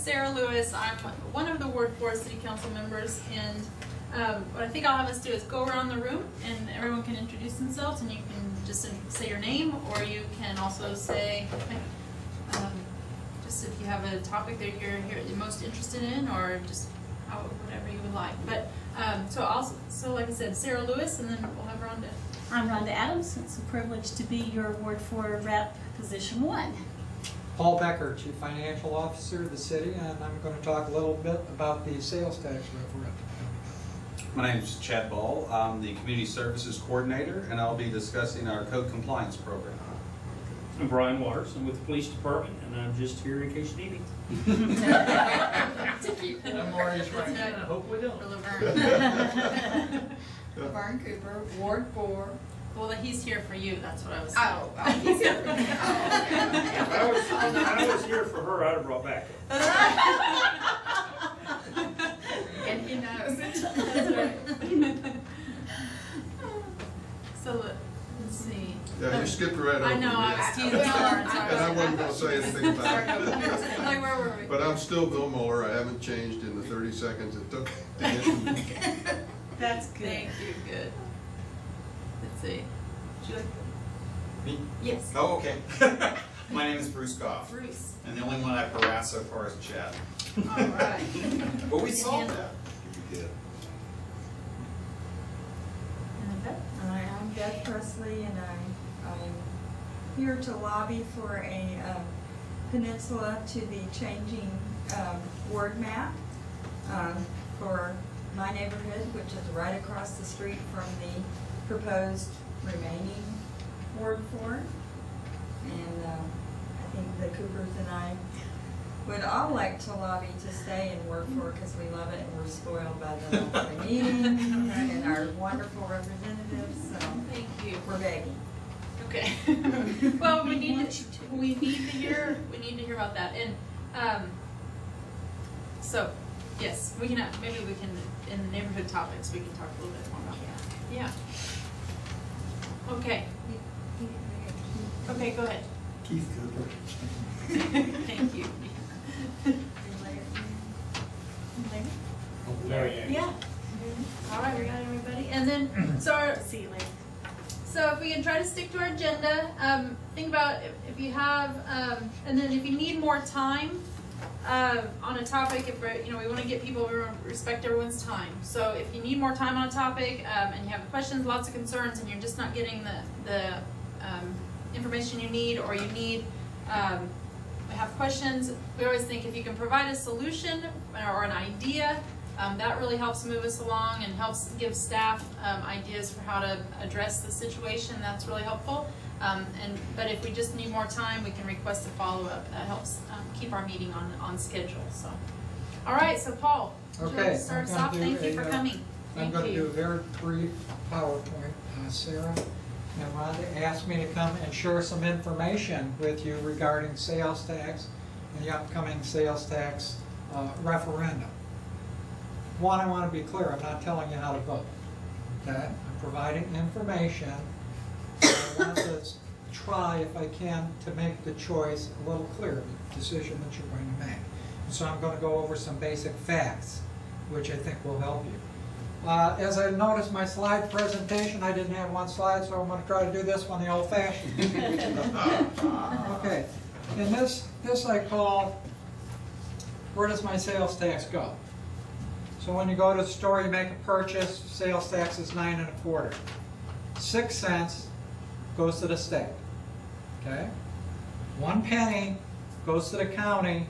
Sarah Lewis. I'm one of the Ward 4 City Council members, and what I think I'll have us do is go around the room and everyone can introduce themselves, and you can just say your name, or you can also say just if you have a topic that you're most interested in, or just whatever you would like. But so like I said, Sarah Lewis, and then we'll have Rhonda. I'm Rhonda Adams. It's a privilege to be your Ward 4 rep, position 1. Paul Becker, Chief Financial Officer of the city, and I'm going to talk a little bit about the sales tax referendum. My name is Chad Ball. I'm the Community Services Coordinator, and I'll be discussing our code compliance program. I'm Brian Waters. I'm with the Police Department, and I'm just here in case you need me. I'm Maurice Ryan. I hope we don't. Laverne Cooper, Ward 4. Well, he's here for you. That's what I was saying. Oh, he's here for me. If I was here for her, I'd have brought back up. And he knows. That's right. So let's see. Yeah, you skipped right over I know, me. I was teasing Lauren. And I wasn't going to say anything about it. Like, where were we? But I'm still Bill Mueller. I haven't changed in the 30 seconds it took to get me. That's good. Thank you. Good. Let's see. Would you like Me? Yes. Oh, okay. My name is Bruce Goff. Bruce. And the only one I've harassed so far is Chad. All right. But we solved that. We did. Hi, I'm Beth Presley, and I'm here to lobby for a peninsula to the changing ward map for my neighborhood, which is right across the street from the proposed remaining Ward 4. And I think the Coopers and I would all like to lobby to stay in Ward 4 because we love it and we're spoiled by the meetings and our wonderful representatives. So thank you. We're begging. Okay. Well, we need to hear about that. And so yes, we can maybe we can in the neighborhood topics we can talk a little bit more about that. Yeah. Okay. Okay, go ahead. Keith Cooper. Thank you. Yeah. All right, we got everybody. And then, see you later. So if we can try to stick to our agenda, think about if you have, and then if you need more time on a topic, if we want to get people, we respect everyone's time. So if you need more time on a topic and you have questions, lots of concerns, and you're just not getting the information you need, or you need have questions, we always think if you can provide a solution or an idea, that really helps move us along and helps give staff ideas for how to address the situation. That's really helpful. But if we just need more time, we can request a follow-up. That helps keep our meeting on schedule. So, all right. So Paul, okay, start us off. Thank you for coming. I'm going to do a very brief PowerPoint, Sarah. And Rhonda asked me to come and share some information with you regarding sales tax and the upcoming sales tax referendum. One, I want to be clear, I'm not telling you how to vote. Okay? I'm providing information. I want to try, if I can, to make the choice a little clearer, the decision that you're going to make. And so I'm going to go over some basic facts, which I think will help you. As I noticed my slide presentation, I didn't have one slide, so I'm going to try to do this one the old-fashioned. Okay. And this I call, where does my sales tax go? So when you go to the store, you make a purchase, sales tax is 9 1/4. 6 cents goes to the state. Okay? 1 penny goes to the county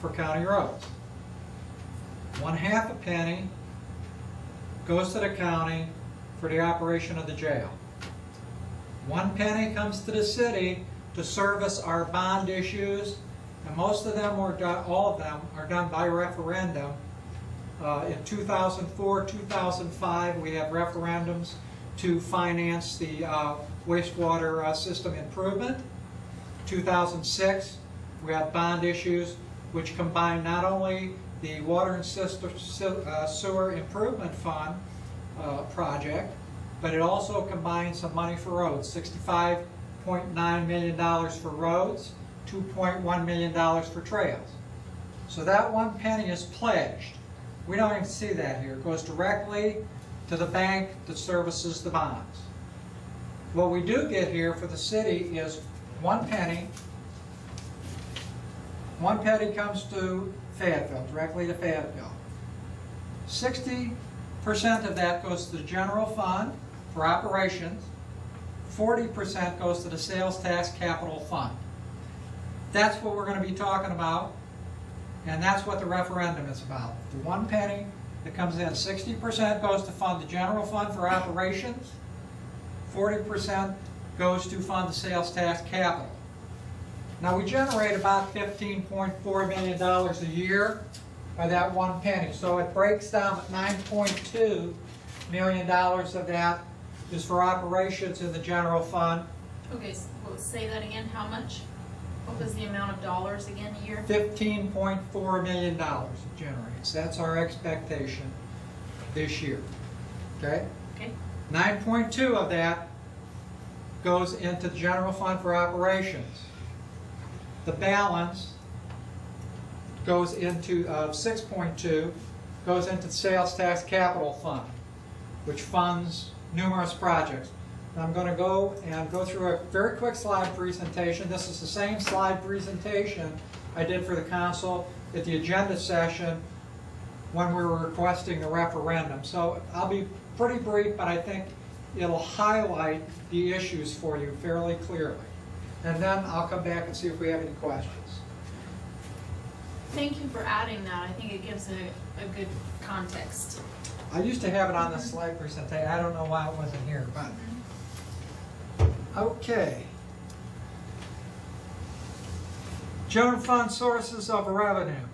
for county roads. 1/2 penny goes to the county for the operation of the jail. 1 penny comes to the city to service our bond issues, and most of them were done, all of them are done by referendum. In 2004, 2005, we had referendums to finance the wastewater system improvement. 2006, we had bond issues which combined not only the Water and Sewer Improvement Fund project, but it also combined some money for roads, $65.9 million for roads, $2.1 million for trails. So that 1 penny is pledged. We don't even see that here. It goes directly to the bank that services the bonds. What we do get here for the city is 1 penny. 1 penny comes to Fayetteville, directly to Fayetteville. 60% of that goes to the general fund for operations. 40% goes to the sales tax capital fund. That's what we're going to be talking about, and that's what the referendum is about. The 1 penny that comes in, 60% goes to fund the general fund for operations. 40% goes to fund the sales tax capital. Now, we generate about $15.4 million a year by that 1 penny. So it breaks down at $9.2 million of that is for operations in the general fund. Okay, so we'll say that again. How much? What was the amount of dollars again a year? $15.4 million it generates. That's our expectation this year. Okay? Okay. 9.2 of that goes into the general fund for operations. The balance goes into 6.2 goes into the sales tax capital fund, which funds numerous projects. And I'm going to go through a very quick slide presentation. This is the same slide presentation I did for the council at the agenda session when we were requesting the referendum. So I'll be pretty brief, but I think it'll highlight the issues for you fairly clearly. And then I'll come back and see if we have any questions. Thank you for adding that. I think it gives a good context. I used to have it on the slide presentation. I don't know why it wasn't here, but okay. General fund sources of revenue.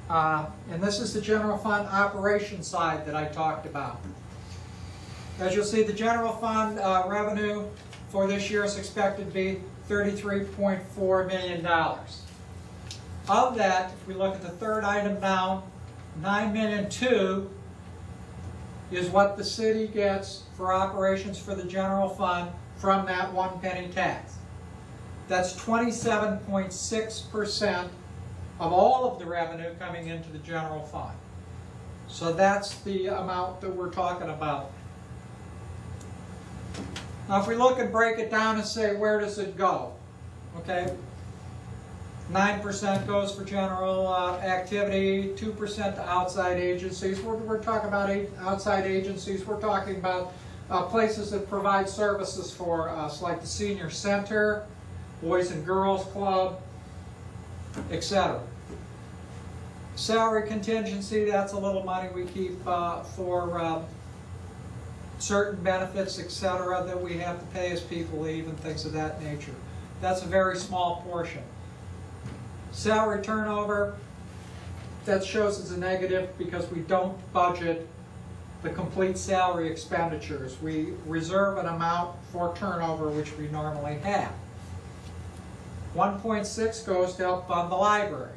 And this is the general fund operation side that I talked about. As you'll see, the general fund revenue for this year is expected to be $33.4 million. Of that, if we look at the third item down, $9.2 million is what the city gets for operations for the general fund from that 1 penny tax. That's 27.6% of all of the revenue coming into the general fund. So that's the amount that we're talking about. Now if we look and break it down and say, where does it go? Okay, 9% goes for general activity, 2% to outside agencies. We're talking about outside agencies. We're talking about places that provide services for us, like the senior center, Boys and Girls Club, etc. Salary contingency, that's a little money we keep for certain benefits, etc., that we have to pay as people leave and things of that nature. That's a very small portion. Salary turnover, that shows as a negative because we don't budget the complete salary expenditures. We reserve an amount for turnover, which we normally have. 1.6 goes to help fund the library.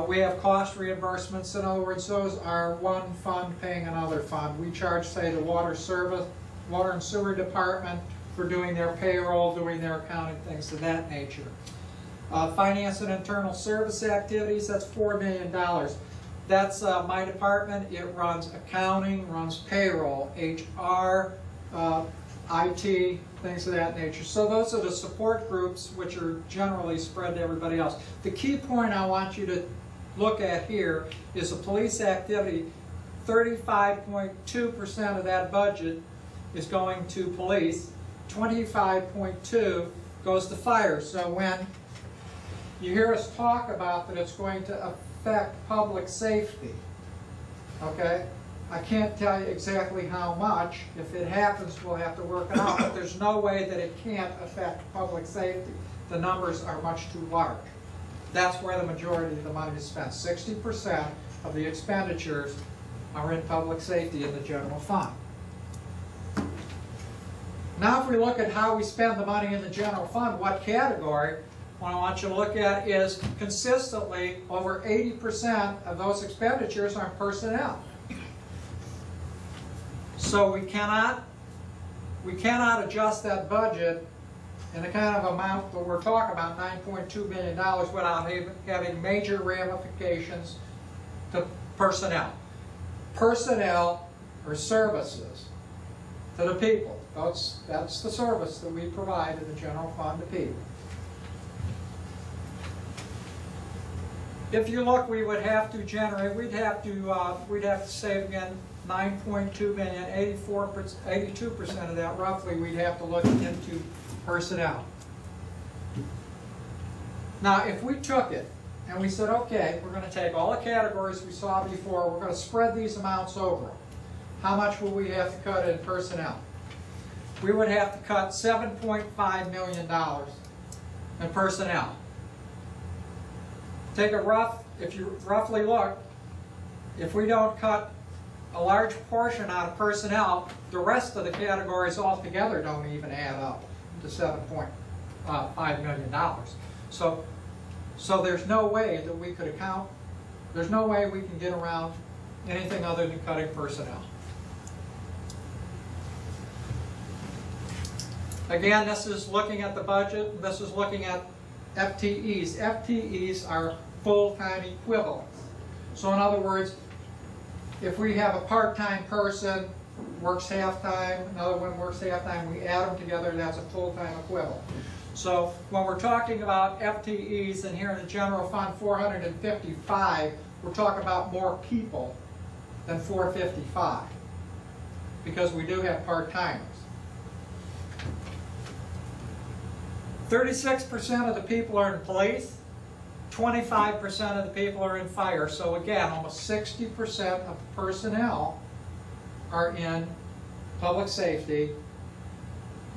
We have cost reimbursements. In other words, those are one fund paying another fund. We charge, say, the water and sewer department for doing their payroll, doing their accounting, things of that nature. Finance and internal service activities, that's $4 million. That's my department. It runs accounting, runs payroll, HR, IT, things of that nature. So those are the support groups, which are generally spread to everybody else. The key point I want you to look at here is the police activity. 35.2% of that budget is going to police. 25.2% goes to fire. So when you hear us talk about that it's going to affect public safety, okay? I can't tell you exactly how much. If it happens, we'll have to work it out, but there's no way that it can't affect public safety. The numbers are much too large. That's where the majority of the money is spent. 60% of the expenditures are in public safety in the general fund. Now if we look at how we spend the money in the general fund, what category, what I want you to look at is consistently over 80% of those expenditures are personnel. So we cannot adjust that budget in the kind of amount that we're talking about, $9.2 million, without having major ramifications to personnel. Personnel or services to the people. That's the service that we provide in the general fund to people. If you look, we would have to generate, we'd have to save again 9.2 million, 82% of that roughly we'd have to look into personnel. Now if we took it and we said, okay, we're going to take all the categories we saw before, we're going to spread these amounts over. How much will we have to cut in personnel? We would have to cut $7.5 million in personnel. Take a rough, if you roughly look, if we don't cut a large portion out of personnel, the rest of the categories altogether don't even add up to $7.5 million. So there's no way that we could account, there's no way we can get around anything other than cutting personnel. Again, this is looking at the budget, this is looking at FTEs. FTEs are full-time equivalents. So in other words, if we have a part-time person, works half-time, another one works half-time, we add them together, that's a full-time equivalent. So when we're talking about FTEs, and here in the general fund 455, we're talking about more people than 455, because we do have part-timers. 36% of the people are in police, 25% of the people are in fire. So again, almost 60% of the personnel are in public safety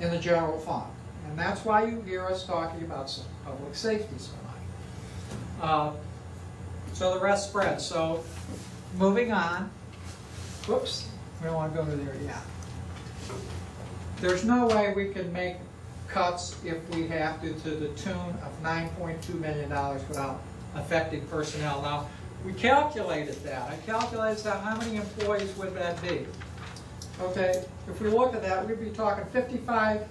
in the general fund. And that's why you hear us talking about some public safety so much. So the rest spreads. So moving on. Whoops, we don't want to go to there yet. There's no way we can make cuts if we have to the tune of $9.2 million without affecting personnel. Now, we calculated that. I calculated that. How many employees would that be? Okay, if we look at that, we'd be talking 55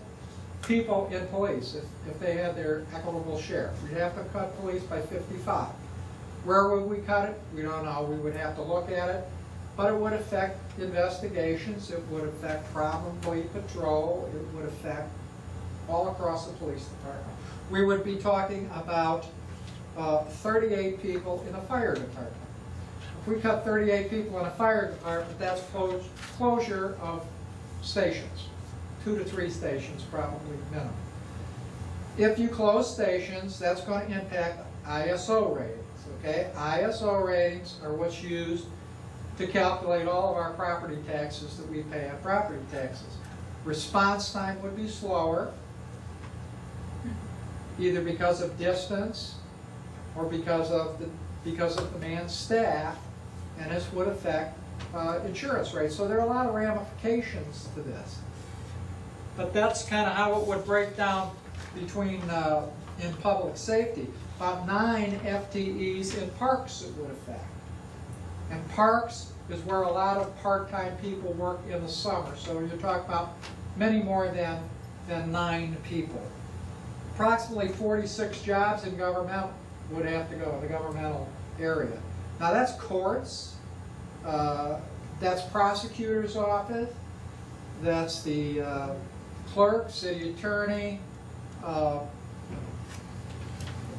people in police if they had their equitable share. We'd have to cut police by 55. Where would we cut it? We don't know. We would have to look at it. But it would affect investigations. It would affect probably patrol. It would affect all across the police department. We would be talking about 38 people in the fire department. If we cut 38 people in a fire department, that's closure of stations. 2 to 3 stations probably minimum. If you close stations, that's going to impact ISO ratings. Okay? ISO ratings are what's used to calculate all of our property taxes that we pay on property taxes. Response time would be slower, either because of distance or because of the man's staff, and this would affect insurance rates. So there are a lot of ramifications to this. But that's kind of how it would break down between in public safety. About 9 FTEs in parks it would affect. And parks is where a lot of part-time people work in the summer. So you're talking about many more than 9 people. Approximately 46 jobs in government would have to go in the governmental area. Now that's courts, that's prosecutor's office, that's the clerk, city attorney,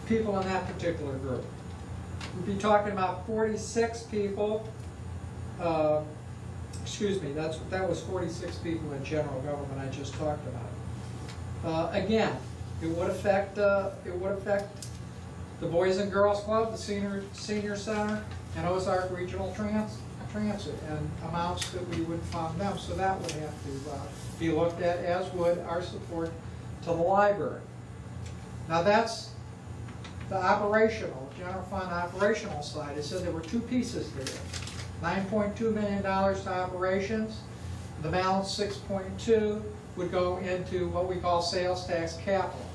people in that particular group. We'd be talking about 46 people, excuse me, that was 46 people in general government I just talked about. Again, it would affect the Boys and Girls Club, the Senior Center, and Ozark Regional Transit, and amounts that we would fund them. So that would have to be looked at, as would our support to the library. Now that's the operational, general fund operational side. It said there were 2 pieces to this. $9.2 million to operations. The balance, 6.2, would go into what we call sales tax capital.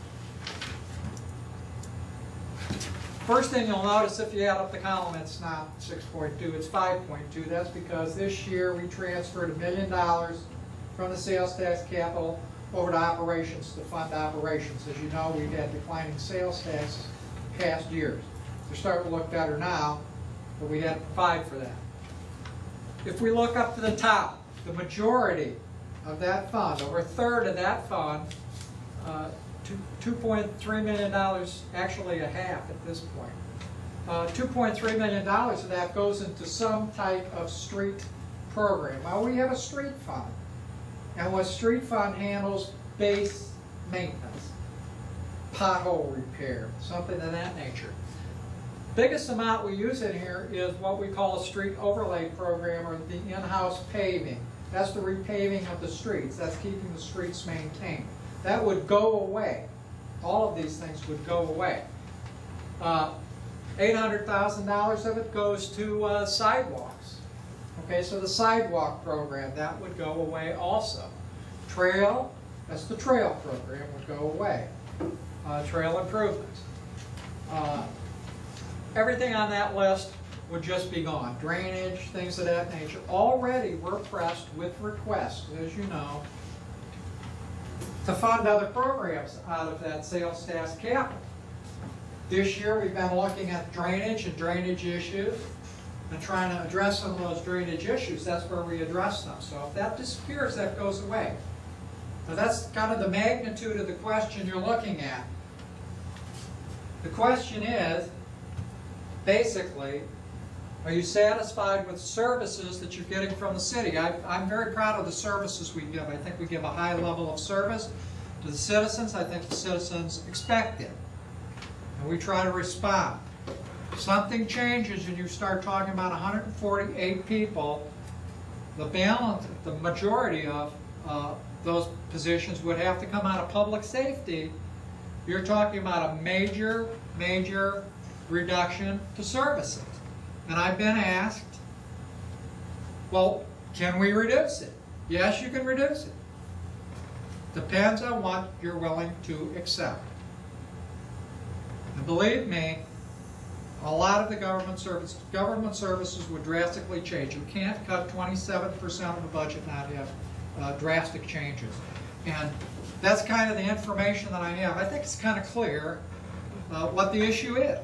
First thing you'll notice, if you add up the column, it's not 6.2, it's 5.2. That's because this year we transferred $1 million from the sales tax capital over to operations to fund operations. As you know, we've had declining sales tax past years. They're starting to look better now, but we had to provide for that. If we look up to the top, the majority of that fund, over a third of that fund, $2.3 million, actually a half at this point. $2.3 million of that goes into some type of street program. Now we have a street fund, and what street fund handles base maintenance, pothole repair, something of that nature. Biggest amount we use in here is what we call a street overlay program, or the in-house paving. That's the repaving of the streets. That's keeping the streets maintained. That would go away. All of these things would go away. $800,000 of it goes to sidewalks. Okay, so the sidewalk program, that would go away also. Trail, that's the trail program, would go away. Trail improvements. Everything on that list would just be gone. Drainage, things of that nature. Already we're pressed with requests, as you know, to fund other programs out of that sales tax capital. This year we've been looking at drainage and drainage issues and trying to address some of those drainage issues. That's where we address them. So if that disappears, that goes away. Now that's kind of the magnitude of the question you're looking at. The question is, basically, are you satisfied with services that you're getting from the city? I'm very proud of the services we give. I think we give a high level of service to the citizens. I think the citizens expect it. And we try to respond. Something changes and you start talking about 148 people. The balance, the majority of those positions would have to come out of public safety. You're talking about a major reduction to services. And I've been asked, well, can we reduce it? Yes, you can reduce it. Depends on what you're willing to accept. And believe me, a lot of the government services would drastically change. You can't cut 27% of the budget and not have drastic changes. And that's kind of the information that I have. I think it's kind of clear what the issue is.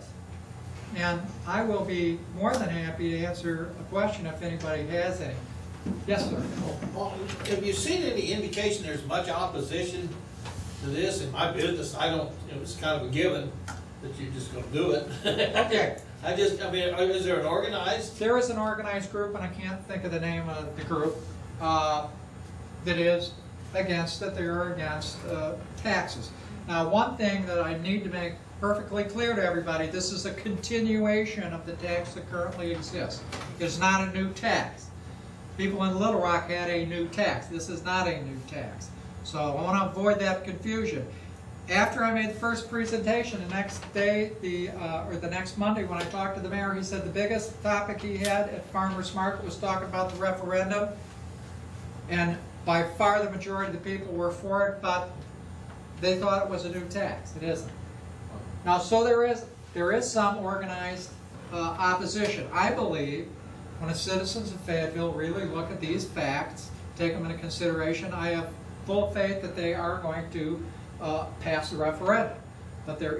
And I will be more than happy to answer a question if anybody has any. Yes, sir. Well, have you seen any indication there's much opposition to this? In my business, I don't, it's kind of a given that you're just going to do it. Okay. I mean, is there an organized? There is an organized group, and I can't think of the name of the group, that is against it. They are against taxes. Now, one thing that I need to make perfectly clear to everybody, this is a continuation of the tax that currently exists. It's not a new tax. People in Little Rock had a new tax. This is not a new tax. So I want to avoid that confusion. After I made the first presentation, the next day, or the next Monday when I talked to the mayor, he said the biggest topic he had at Farmers Market was talking about the referendum. And by far the majority of the people were for it, but they thought it was a new tax. It isn't. Now, so there is some organized opposition. I believe when the citizens of Fayetteville really look at these facts, take them into consideration, I have full faith that they are going to pass the referendum. But there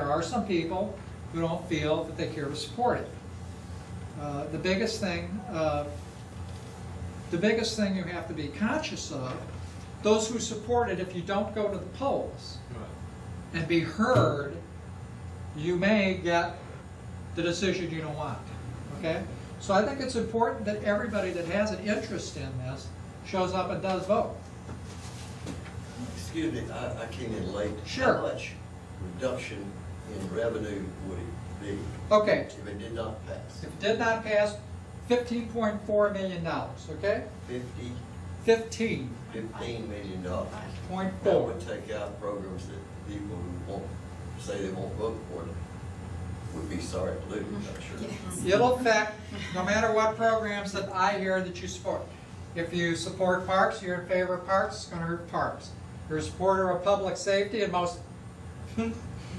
are some people who don't feel that they care to support it. The biggest thing you have to be conscious of, those who support it, if you don't go to the polls and be heard, you may get the decision you don't want. Okay? So I think it's important that everybody that has an interest in this shows up and does vote. Excuse me, I came in late. Sure. How much reduction in revenue would it be? Okay. If it did not pass? If it did not pass, $15.4 million, okay? 15 $million. .4. That would take out programs that people who won't say they won't vote for it would be sorry to lose, I'm sure. Yes. It'll affect, no matter what programs that I hear that you support. If you support parks, you're in favor of parks, it's going to hurt parks. If you're a supporter of public safety, and most,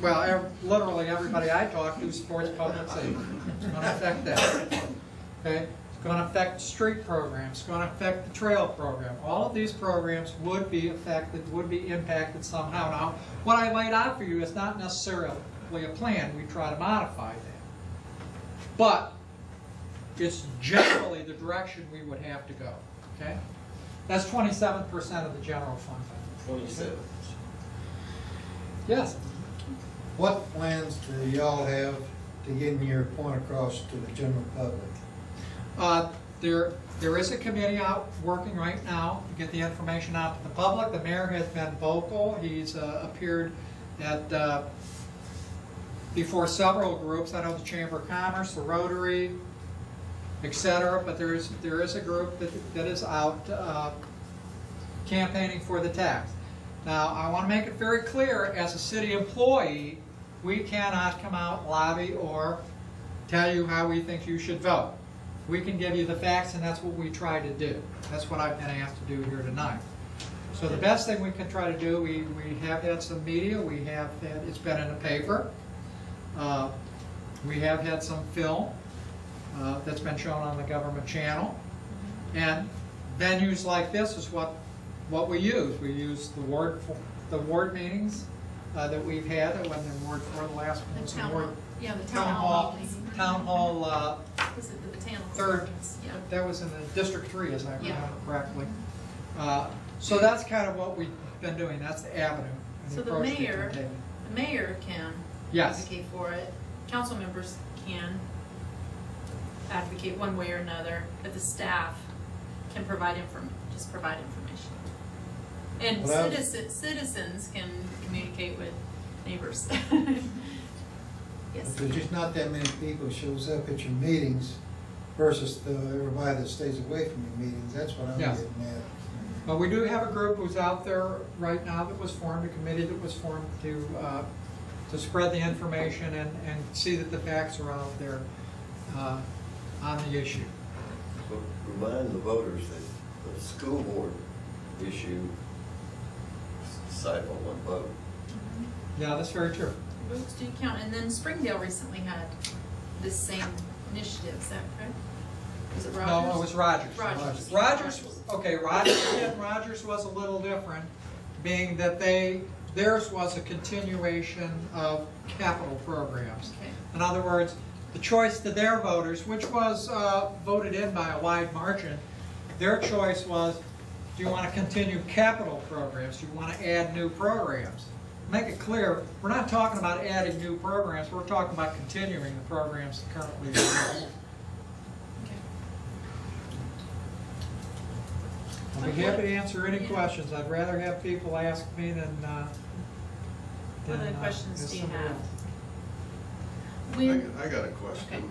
well, literally everybody I talk to supports public safety. It's going to affect that. Okay? It's going to affect street programs, going to affect the trail program. All of these programs would be affected, would be impacted somehow. Now, what I laid out for you is not necessarily a plan. We try to modify that. But it's generally the direction we would have to go, okay? That's 27% of the general fund. 27. Yes? What plans do y'all have to getting your point across to the general public? There is a committee out working right now to get the information out to the public. The mayor has been vocal. He's appeared at before several groups. I know the Chamber of Commerce, the Rotary, etc. But there is a group that is out campaigning for the tax. Now, I want to make it very clear, as a city employee, we cannot come out, lobby, or tell you how we think you should vote. We can give you the facts, and that's what we try to do. That's what I've been asked to do here tonight. So the best thing we can try to do, we have had some media, we have had, it's been in the paper. We have had some film that's been shown on the government channel. And venues like this is what we use. We use the ward meetings that we've had, when the Ward 4, the last one was the Ward. Yeah, the town hall. Town hall, Was it the botanical third, gardens? Yeah. that was in the District 3, as I remember Yeah. correctly. So that's kind of what we've been doing. That's the avenue. and So the approach that mayor, we're taking. the mayor can Yes. advocate for it. Council members can advocate one way or another, but the staff can provide just provide information. And Well, citizens can communicate with neighbors. Yes. If there's just not that many people shows up at your meetings versus everybody that stays away from your meetings, that's what I'm Yes. getting at. But we do have a group who's out there right now that was formed, a committee that was formed to spread the information and see that the facts are out there on the issue. So remind the voters that the school board issue decided on one vote. Yeah, that's very true. Votes do count. And then Springdale recently had this same initiative. Is that correct? Was it Rogers? No, it was Rogers. Rogers. Okay, Rogers was a little different, being that theirs was a continuation of capital programs. Okay. In other words, the choice to their voters, which was voted in by a wide margin, their choice was, do you want to continue capital programs? Do you want to add new programs? Make it clear, we're not talking about adding new programs, we're talking about continuing the programs currently exist. I'll be happy to answer any questions. I'd rather have people ask me than What other questions do you somebody have? else. I got a question.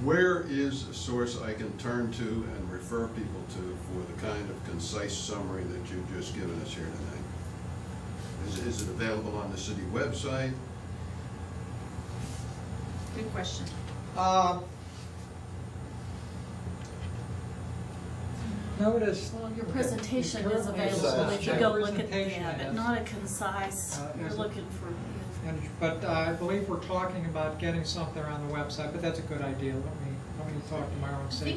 Where is a source I can turn to and refer people to for the kind of concise summary that you've just given us here tonight? Is it available on the city website? Good question. No, it is. Well, your presentation is Currently, available if you go look at presentation that, but is. not a concise, you're is it? looking for. But I believe we're talking about getting something on the website, but that's a good idea. Let me talk tomorrow and say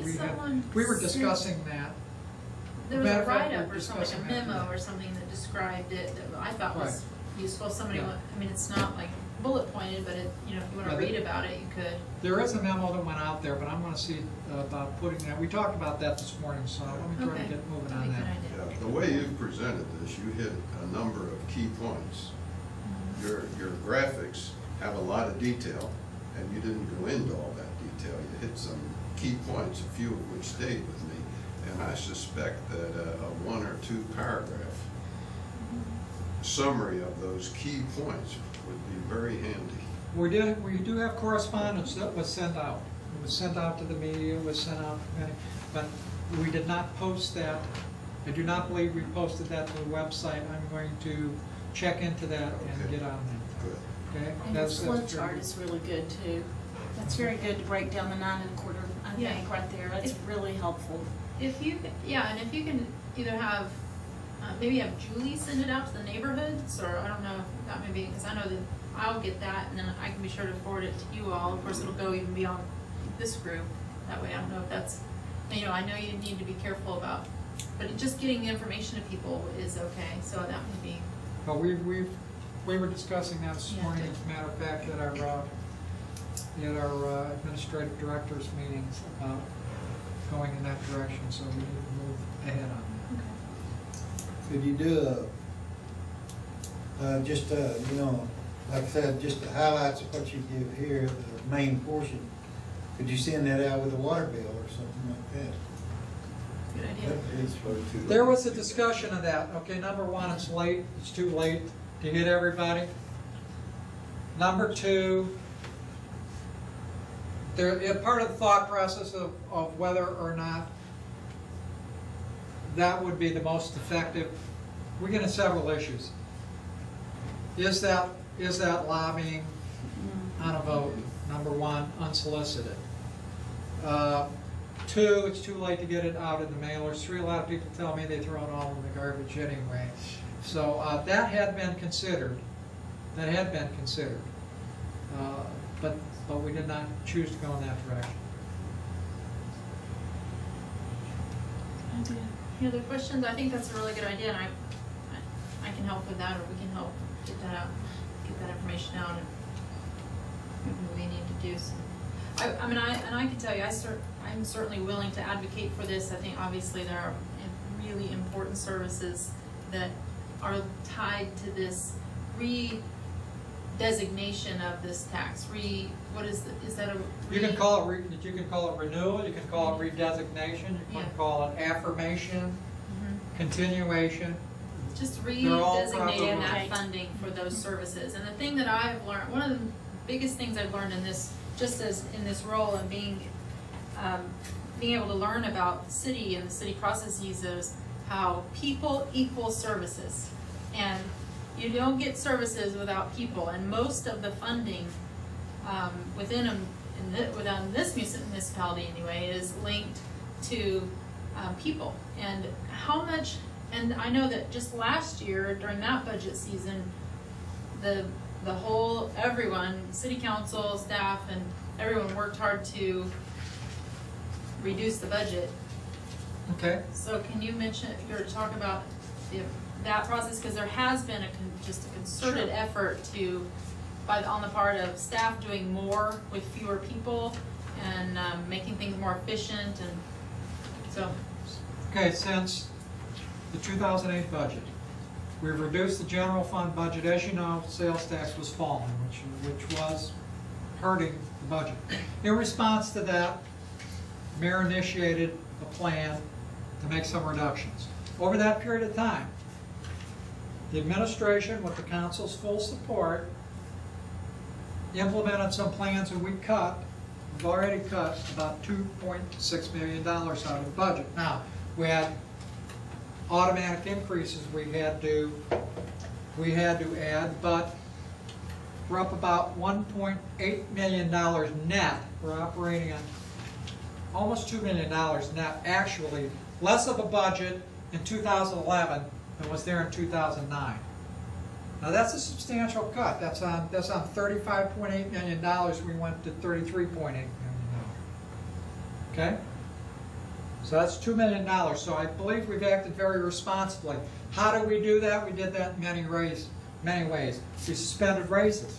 we were discussing that. There was Matter a of fact, write-up we're or something, a discussing that memo today. or something that described it that I thought was useful. If somebody Yeah. I mean, it's not like bullet pointed, but it, if you want to read about it, you could. There is a memo that went out there, but I'm going to see about putting that. We talked about that this morning, so let me try to get moving on that. Yeah, the way you've presented this, you hit a number of key points. Your graphics have a lot of detail, and you didn't go into all that detail. You hit some key points, a few of which stayed with me, and I suspect that a 1 or 2 paragraph summary of those key points would be very handy. We do have correspondence that was sent out. It was sent out to the media, it was sent out to many, but we did not post that. I do not believe we posted that to the website. I'm going to check into that and get on that. Good. Okay? And your flow very chart good. is really good too. That's very good to break down the 9 1/4, I Yeah. think, right there. That's really helpful. If you can either have maybe have Julie send it out to the neighborhoods, or I don't know if that may be, because I know that I'll get that and then I can be sure to forward it to you all. Of course, it'll go even beyond this group. that way. I don't know if that's, you know, I know you need to be careful about, but just getting the information to people is okay, so that would be. But we were discussing that this morning, as a matter of fact, at our administrative directors meetings about going in that direction, so we need to move ahead on that. Could you do you know, like I said, just the highlights of what you give here, the main portion, could you send that out with a water bill or something like that? Good idea. That is what it- There was a discussion of that. Okay, number one, it's late, it's too late to get everybody. Number two, part of the thought process of whether or not that would be the most effective, we get into several issues. Is that lobbying on a vote? Number one, unsolicited. Two, it's too late to get it out in the mailers. Three, a lot of people tell me they throw it all in the garbage anyway. So that had been considered. But we did not choose to go in that direction. Any other questions? I think that's a really good idea, and I can help with that, or we can help get that out, get that information out, and maybe we need to do some. I mean, I can tell you, I'm certainly willing to advocate for this. I think obviously there are really important services that are tied to this redesignation of this tax. Is that a? You can call it renewal. You can call it redesignation. You can call it affirmation, continuation. Just redesignating that funding for those services. And the thing that I've learned, one of the biggest things I've learned in this, just as in this role and being able to learn about the city and the city processes, is how people equal services. And you don't get services without people. And most of the funding within this municipality anyway is linked to people. And how much, and I know that just last year during that budget season, everyone, city council, staff, and everyone worked hard to reduce the budget. Okay. So can you talk about that process, because there has been just a concerted effort on the part of staff doing more with fewer people and making things more efficient, and so. Okay, since the 2008 budget, we've reduced the general fund budget. As you know, sales tax was falling, which was hurting the budget. In response to that, the mayor initiated a plan to make some reductions. Over that period of time, the administration, with the council's full support, implemented some plans, and we've already cut about $2.6 million out of the budget. Now, we had automatic increases we had to add, but we're up about $1.8 million net. We're operating on almost $2 million net, actually less of a budget in 2011 than was there in 2009. Now that's a substantial cut. That's on $35.8 million. We went to $33.8 million. Okay? So that's $2 million. So I believe we've acted very responsibly. How do we do that? We did that in many ways. We suspended raises.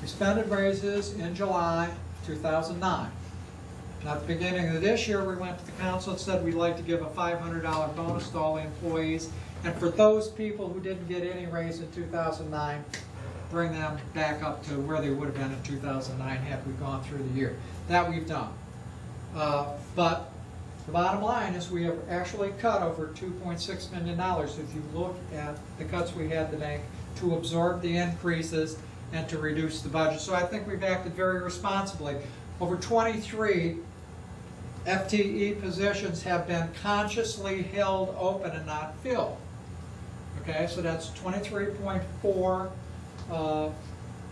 We suspended raises in July 2009. Now, at the beginning of this year, we went to the council and said we'd like to give a $500 bonus to all the employees. And for those people who didn't get any raise in 2009, bring them back up to where they would have been in 2009 had we gone through the year. That we've done. But the bottom line is we have actually cut over $2.6 million if you look at the cuts we had to make to absorb the increases and to reduce the budget. So I think we've acted very responsibly. Over 23 FTE positions have been consciously held open and not filled. Okay, so that's 23.4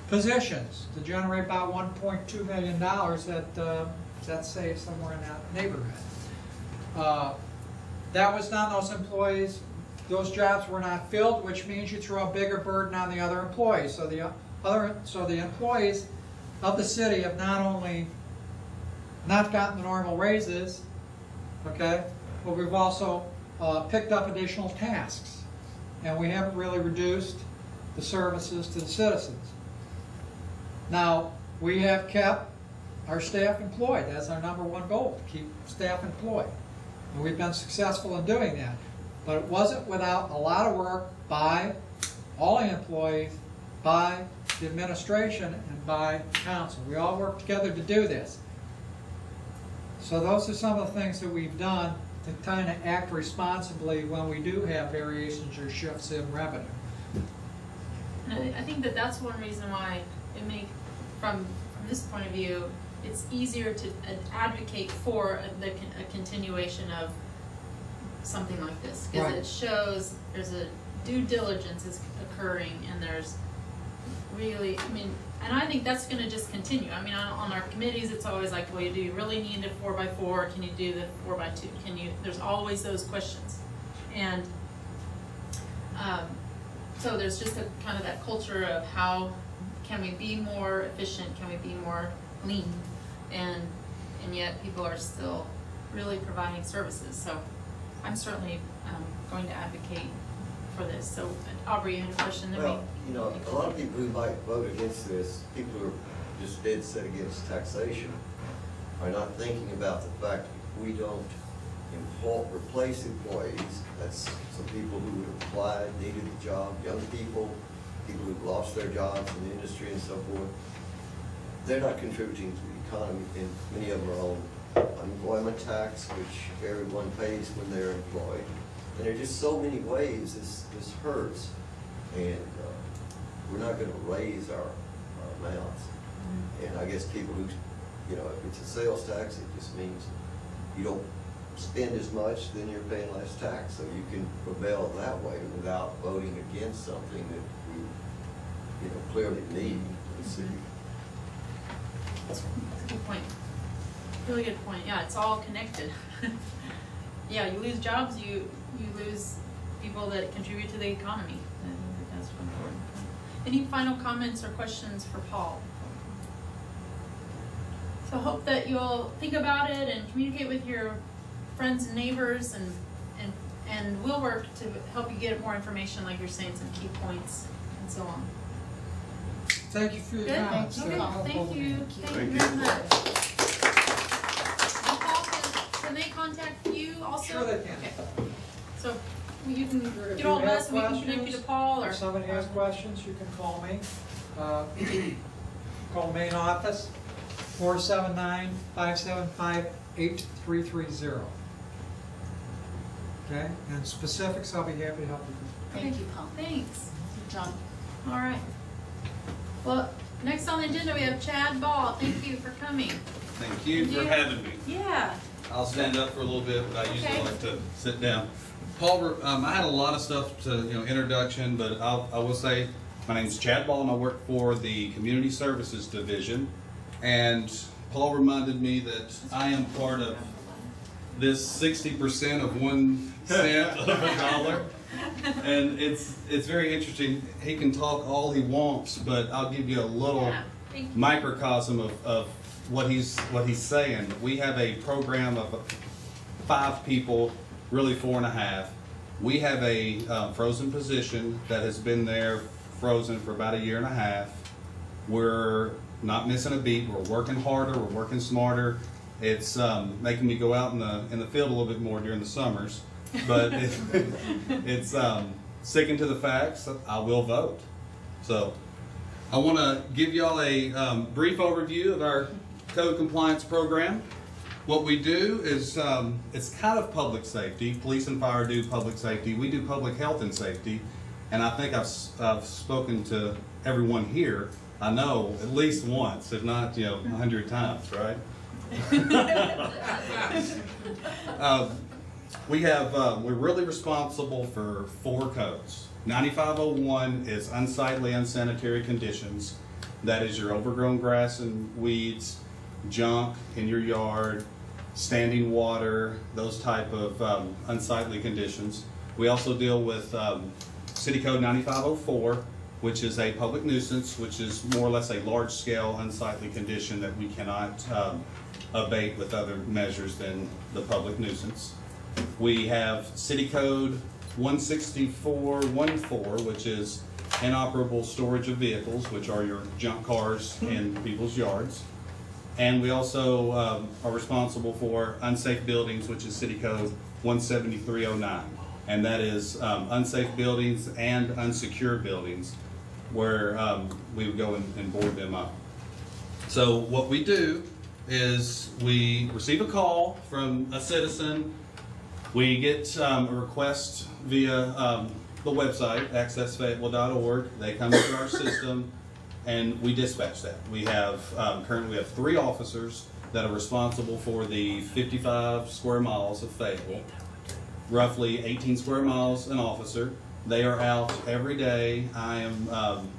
positions to generate about $1.2 million that's saved somewhere in that neighborhood. That was done, those employees, those jobs were not filled, which means you throw a bigger burden on the other employees. So the employees of the city have not only not gotten the normal raises, okay, but we've also picked up additional tasks. And we haven't really reduced the services to the citizens. Now, we have kept our staff employed. That's our #1 goal, to keep staff employed. And we've been successful in doing that. But it wasn't without a lot of work by all the employees, by the administration, and by council. We all work together to do this. So those are some of the things that we've done to kind of act responsibly when we do have variations or shifts in revenue. And I think that that's one reason why it from this point of view, it's easier to advocate for a continuation of something like this, because it shows there's a due diligence is occurring, and there's really, I mean, and I think that's going to just continue. I mean, on our committees, it's always like, well, do you really need a 4x4? Can you do the 4x2? Can you? There's always those questions, and so there's just a kind of that culture of how can we be more efficient? Can we be more lean? And yet people are still really providing services. So I'm certainly going to advocate for this. So Aubrey, you had a question? Well, you know, a lot of people who might vote against this, people who are just dead set against taxation, are not thinking about the fact that we don't replace employees. That's some people who would have applied, needed a job, young people, people who've lost their jobs in the industry and so forth. They're not contributing to the economy, and many of them are on unemployment tax, which everyone pays when they're employed. And there are just so many ways this hurts, and we're not going to raise our amounts. And I guess people who, you know, if it's a sales tax, it just means you don't spend as much, then you're paying less tax. So you can rebel that way without voting against something that we, you know, clearly need for the city. That's a good point. Really good point. Yeah, it's all connected. Yeah, you lose jobs, you lose people that contribute to the economy. I think that's important. Any final comments or questions for Paul? So I hope that you'll think about it and communicate with your friends and neighbors, and we'll work to help you get more information, like you're saying, some key points and so on. Thank you for your Good. comments. Okay. Thank you. Thank you very much. And Paul, can they contact you also? Sure they can. Okay. So you can If get all of you have us, and we can connect you to Paul, or If somebody has questions, you can call me. Call main office, 479-575-8330. Okay, and specifics, I'll be happy to help you. Thank you, Paul. Thanks. John. All right. Well, next on the agenda we have Chad Ball. Thank you for coming. Thank you for having me. Yeah. I'll stand up for a little bit, but I usually Okay. like to sit down. Paul, I had a lot of stuff to, introduction, but I will say my name's Chad Ball, and I work for the Community Services Division. And Paul reminded me that I am part of this 60% of 1 cent of a dollar. And it's very interesting. He can talk all he wants, but I'll give you a little microcosm of what he's saying. We have a program of 5 people, really 4.5. We have a frozen position that has been there frozen for about 1.5 years. We're not missing a beat. We're working harder. We're working smarter. It's making me go out in the field a little bit more during the summers, but it's sticking to the facts. I will vote. So I want to give y'all a brief overview of our code compliance program. What we do is it's kind of public safety. Police and fire do public safety. We do public health and safety, and I think I've spoken to everyone here. I know at least once, if not 100 times, right? We're really responsible for 4 codes. 9501 is unsightly, unsanitary conditions. That is your overgrown grass and weeds, junk in your yard, standing water, those type of unsightly conditions. We also deal with City Code 9504, which is a public nuisance, which is more or less a large-scale unsightly condition that we cannot abate with other measures than the public nuisance. We have City Code 16414, which is inoperable storage of vehicles, which are your junk cars in people's yards. And we also are responsible for unsafe buildings, which is City Code 17309. And that is unsafe buildings and unsecured buildings where we would go and board them up. So what we do is we receive a call from a citizen. We get a request via the website, accessfayetteville.org. They come into our system and we dispatch that. We have currently we have 3 officers that are responsible for the 55 square miles of Fayetteville, roughly 18 square miles an officer. They are out every day. I am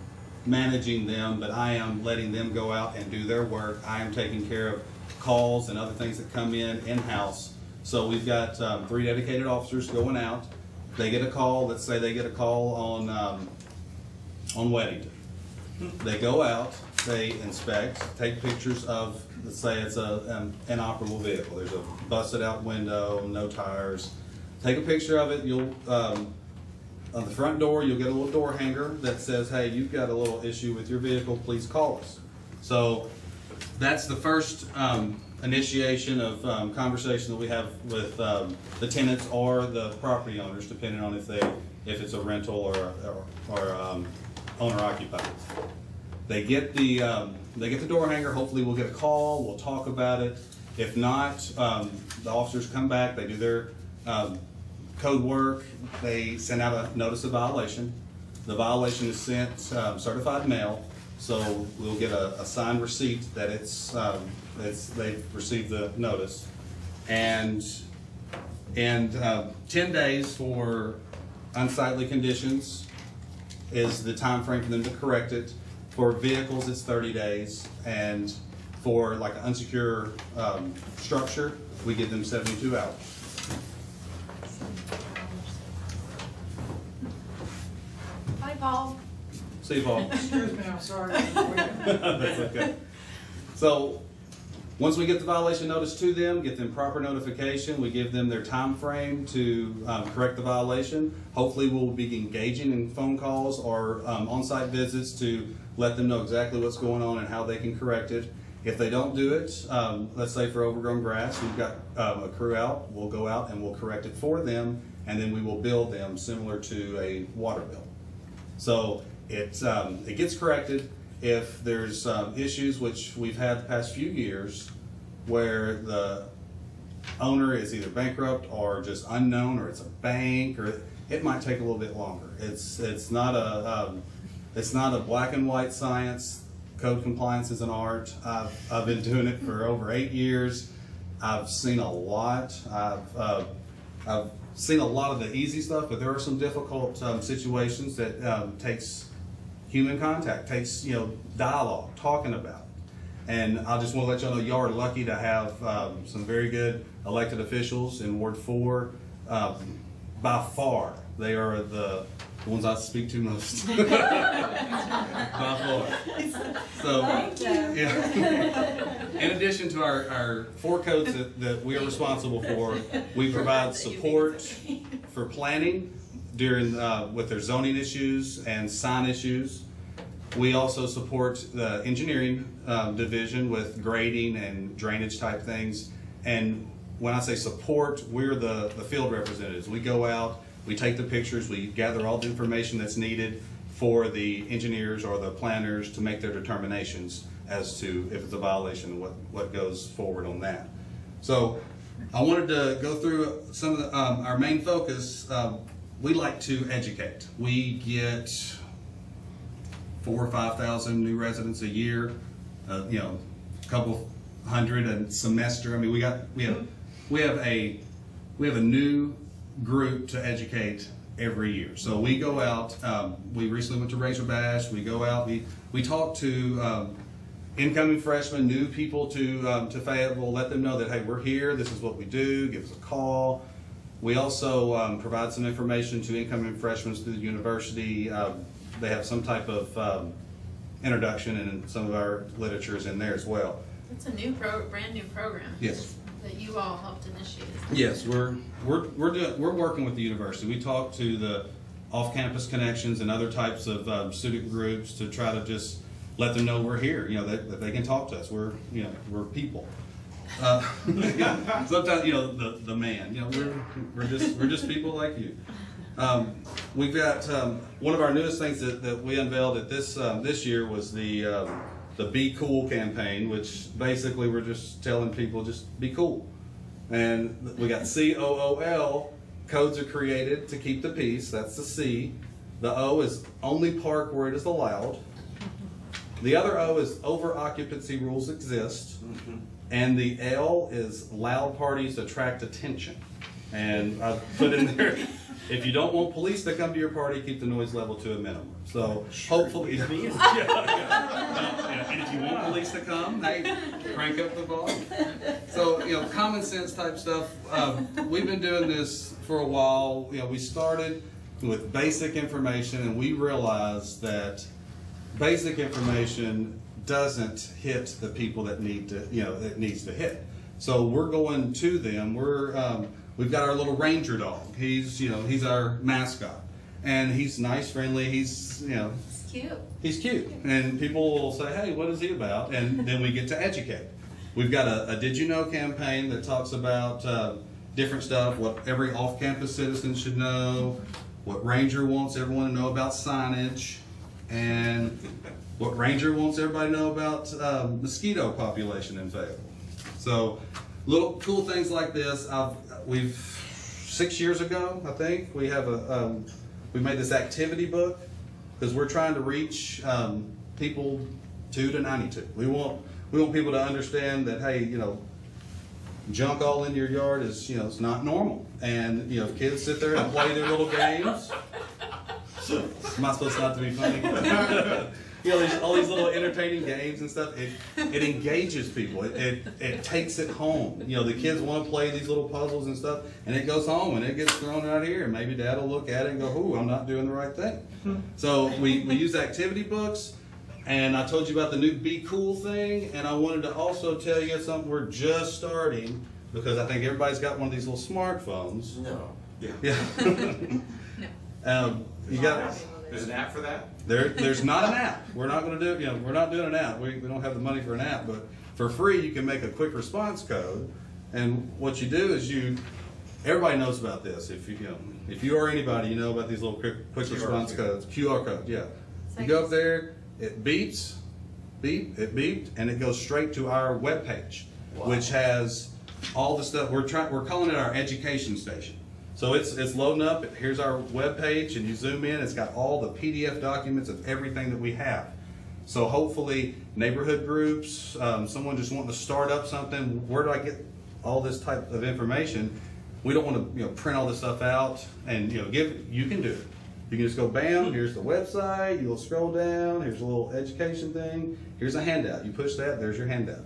managing them, but I am letting them go out and do their work. I am taking care of calls and other things that come in-house. So we've got 3 dedicated officers going out. They get a call, let's say they get a call on Weddington. They go out, they inspect, take pictures of, let's say it's an inoperable vehicle. There's a busted out window, no tires. Take a picture of it. You'll on the front door, you'll get a little door hanger that says, hey, you've got a little issue with your vehicle, please call us. So that's the first initiation of conversation that we have with the tenants or the property owners, depending on if it's a rental or owner occupied. They get the door hanger. Hopefully, we'll get a call. We'll talk about it. If not, the officers come back. They do their code work. They send out a notice of violation. The violation is sent certified mail. So we'll get a signed receipt that they've received the notice, and 10 days for unsightly conditions is the time frame for them to correct it. For vehicles, it's 30 days, and for like an unsecure structure, we give them 72 hours. Hi, Paul. See you, Paul. Excuse me, I'm sorry. That's okay. So once we get the violation notice to them, get them proper notification, we give them their time frame to correct the violation. Hopefully we'll be engaging in phone calls or on-site visits to let them know exactly what's going on and how they can correct it. If they don't do it, let's say for overgrown grass, we've got a crew out, we'll go out and we'll correct it for them, and then we will bill them similar to a water bill. So it gets corrected. If there's issues, which we've had the past few years, where the owner is either bankrupt or just unknown, or it's a bank, or it might take a little bit longer. It's not a black and white science. Code compliance is an art. I've been doing it for over 8 years. I've seen a lot. I've seen a lot of the easy stuff, but there are some difficult situations that takes human contact, takes dialogue, talking about it. And I just want to let y'all know y'all are lucky to have some very good elected officials in Ward 4. By far, they are the ones I speak to most. By far. So, yeah. In addition to our 4 codes that we are responsible for, we provide support for planning during with their zoning issues and sign issues. We also support the engineering division with grading and drainage type things. And when I say support, we're the field representatives. We go out, we take the pictures, we gather all the information that's needed for the engineers or the planners to make their determinations as to if it's a violation and what goes forward on that. So I wanted to go through some of the, our main focus. We like to educate. We get 4,000 or 5,000 new residents a year, a couple hundred a semester. I mean, we have a new group to educate every year. So we go out. We recently went to Razor Bash. We go out. We talk to incoming freshmen, new people to Fayetteville. Let them know that, hey, we're here. This is what we do. Give us a call. We also provide some information to incoming freshmen through the university. They have some type of introduction, and some of our literature is in there as well. It's a brand new program. Yes. That you all helped initiate. Yes, we're working with the university. We talk to the off-campus connections and other types of student groups to try to just let them know we're here. You know, that they can talk to us. We're people. Sometimes the man. We're just people like you. We've got one of our newest things that we unveiled at this year was the Be Cool campaign, which basically we're just telling people just be cool. And we got COOL, codes are created to keep the peace, that's the C. The O is only park where it is allowed. The other O is over occupancy rules exist. And the L is loud parties attract attention. And I've put in there, if you don't want police to come to your party, keep the noise level to a minimum. So hopefully, and if you want police to come, hey, crank up the volume. So common sense type stuff. We've been doing this for a while. We started with basic information, and we realized that basic information doesn't hit the people that need to, it needs to hit. So we're going to them. We've got our little ranger dog. He's our mascot, and he's nice, friendly. He's cute. He's cute, and people will say, "Hey, what is he about?" And then we get to educate. We've got a Did You Know campaign that talks about different stuff, what every off-campus citizen should know, what Ranger wants everyone to know about signage, and what Ranger wants everybody to know about mosquito population in Fayetteville. So little cool things like this. We've 6 years ago, I think, we have we made this activity book because we're trying to reach people 2 to 92. We want people to understand that, hey, junk all in your yard is it's not normal, and if kids sit there and play their little games. Am I supposed not to be funny? All these little entertaining games and stuff, it engages people. It takes it home. The kids want to play these little puzzles and stuff, and it goes home and it gets thrown out here, and maybe Dad will look at it and go, "Ooh, I'm not doing the right thing." So we use activity books, and I told you about the new Be Cool thing, and I wanted to also tell you something we're just starting, because I think everybody's got one of these little smartphones. No. Yeah. You got. There's an app for that? There's not an app. We're not going to do. We're not doing an app. We don't have the money for an app, but for free you can make a quick response code, and what you do is everybody knows about this. If you or anybody, you know about these little quick response codes, QR code. Yeah. You go up there, it beeps, it beeped, and it goes straight to our webpage, which has all the stuff. We're calling it our education station. So it's loading up. Here's our web page, and you zoom in. It's got all the PDF documents of everything that we have. So hopefully, neighborhood groups, someone just wanting to start up something. Where do I get all this type of information? We don't want to print all this stuff out and You can do it. You can just go bam. Here's the website. You'll scroll down. Here's a little education thing. Here's a handout. You push that. There's your handout.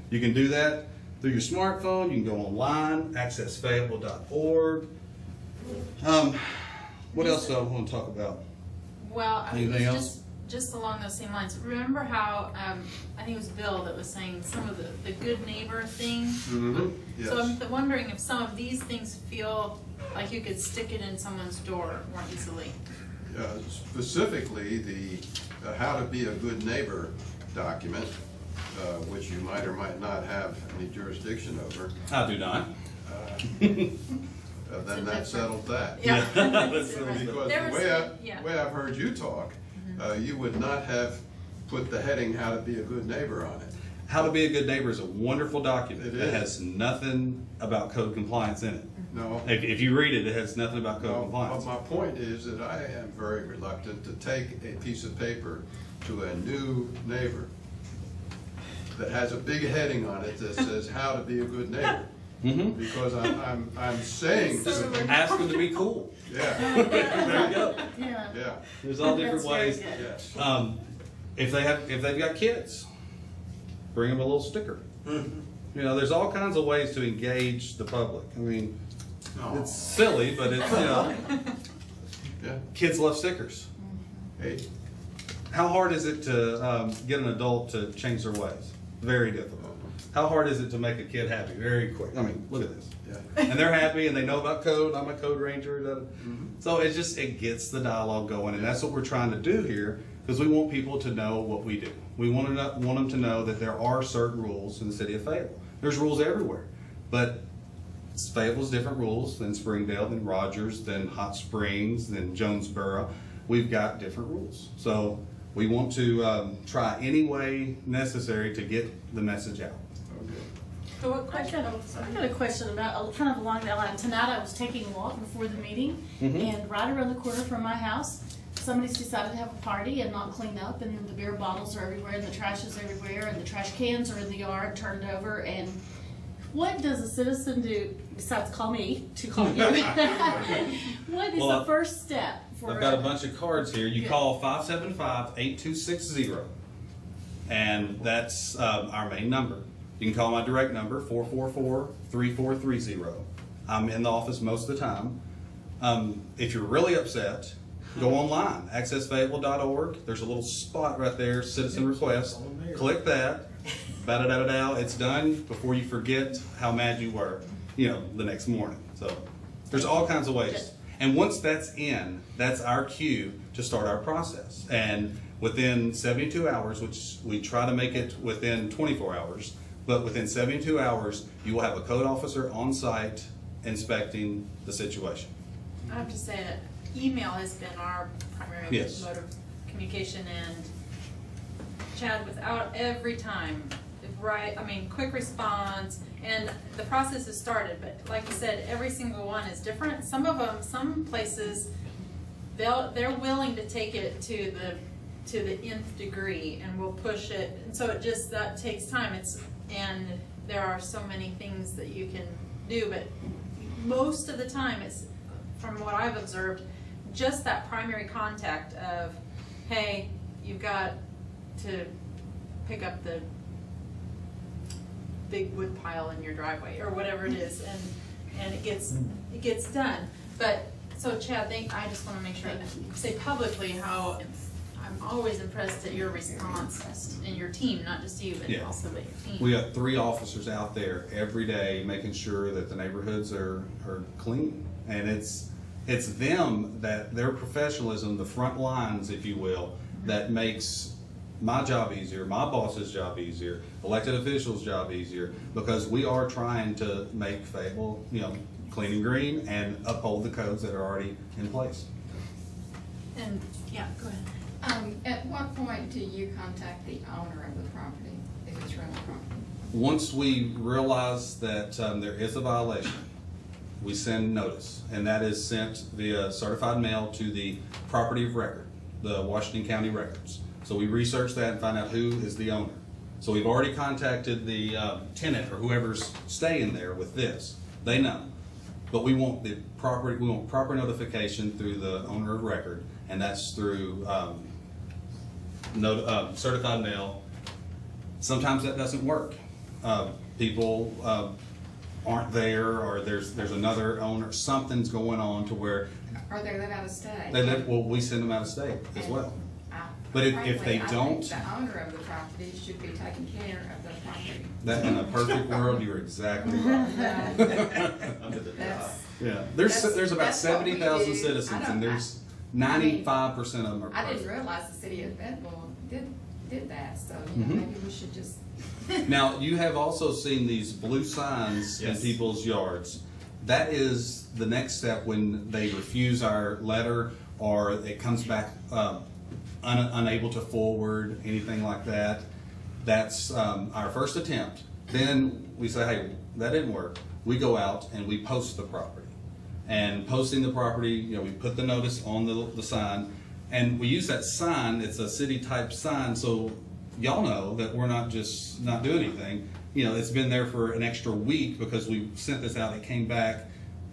You can do that through your smartphone. You can go online, accessfayetteville.org. What else do I want to talk about? Well, anything else? Just along those same lines. Remember how I think it was Bill that was saying some of the good neighbor thing. Mm-hmm. Yes. So I'm wondering if some of these things feel like you could stick it in someone's door more easily. Specifically, the How to Be a Good Neighbor document, which you might or might not have any jurisdiction over. I do not. Then that settled that. Yeah. Because the way I've heard you talk, you would not have put the heading "How to Be a Good Neighbor" on it. How to Be a Good Neighbor is a wonderful document. It It has nothing about code compliance in it. No. If you read it, it has nothing about code compliance. But my point is that I am very reluctant to take a piece of paper to a new neighbor that has a big heading on it that says "How to Be a Good Neighbor." Because I'm saying to them, ask them to be cool. Yeah. There you go. Yeah. Yeah. There's all different ways. Yes. If they've got kids, bring them a little sticker. There's all kinds of ways to engage the public. I mean, it's silly, but it's, you know, Yeah. kids love stickers. Hey, How hard is it to get an adult to change their ways? Very difficult. How hard is it to make a kid happy? Very quick. I mean, look at this. yeah. And they're happy and they know about code. I'm a code ranger. So it gets the dialogue going, and that's what we're trying to do here, because we want people to know what we do. We want them to know that there are certain rules in the city of Fayetteville. There's rules everywhere, but Fayetteville's different rules than Springdale, than Rogers, than Hot Springs, than Jonesboro. We've got different rules. So we want to try any way necessary to get the message out. So what I question? got a question about, kind of along that line. Tonight I was taking a walk before the meeting, and right around the corner from my house, somebody's decided to have a party and not clean up, and the beer bottles are everywhere, and the trash is everywhere, and the trash cans are in the yard turned over, and what does a citizen do, besides call me, to call you? What is the first step for I've got a bunch of cards here. You call 575-8260, and that's our main number. You can call my direct number, 444-3430. I'm in the office most of the time. If you're really upset, go online, accessfayetteville.org. There's a little spot right there, citizen request. Click that. Ba-da-da-da-da. It's done before you forget how mad you were, you know, the next morning. So there's all kinds of ways. And once that's in, that's our cue to start our process. And within 72 hours, which we try to make it within 24 hours, but within 72 hours, you will have a code officer on site inspecting the situation. I have to say that email has been our primary mode of communication, and Chad, without every time, quick response, and the process has started, but like you said, every single one is different. Some of them, some places, they're willing to take it to the nth degree, and will push it, and so that takes time. And there are so many things that you can do, but most of the time it's, from what I've observed, just that primary contact of, hey, you've got to pick up the big wood pile in your driveway, or whatever it is, and it gets done. But so Chad, I just want to make sure that you say publicly how I'm always impressed at your response and your team, not just you, but also your team. We got 3 officers out there every day making sure that the neighborhoods are clean, and it's them, that their professionalism, the front lines, if you will, that makes my job easier, my boss's job easier, elected officials' job easier, because we are trying to make Fayetteville, you know, clean and green, and uphold the codes that are already in place. And yeah, go ahead. At what point do you contact the owner of the property, if it's rental property? Once we realize that there is a violation, we send notice, and that is sent via certified mail to the property of record, the Washington County records. So we research that and find out who is the owner. So we've already contacted the tenant or whoever's staying there with this. They know. But we want proper notification through the owner of record, and that's through certified mail. Sometimes that doesn't work. People aren't there, or there's another owner. Something's going on to where Or they live out of state. we send them out of state as well. But if they don't, the owner of the property should be taking care of the property. that in a perfect world, you're exactly right. Yeah, there's about 70,000 citizens, and there's 95% of them are perfect. I didn't realize the city of Fayetteville did that, so maybe we should just. Now, you have also seen these blue signs in people's yards. That is the next step when they refuse our letter, or it comes back unable to forward, anything like that. That's our first attempt. Then we say, hey, that didn't work. We go out and we post the property. And posting the property, we put the notice on the sign, and we use that sign. It's a city type sign, so y'all know that we're not just not doing anything. It's been there for an extra week because we sent this out. It came back.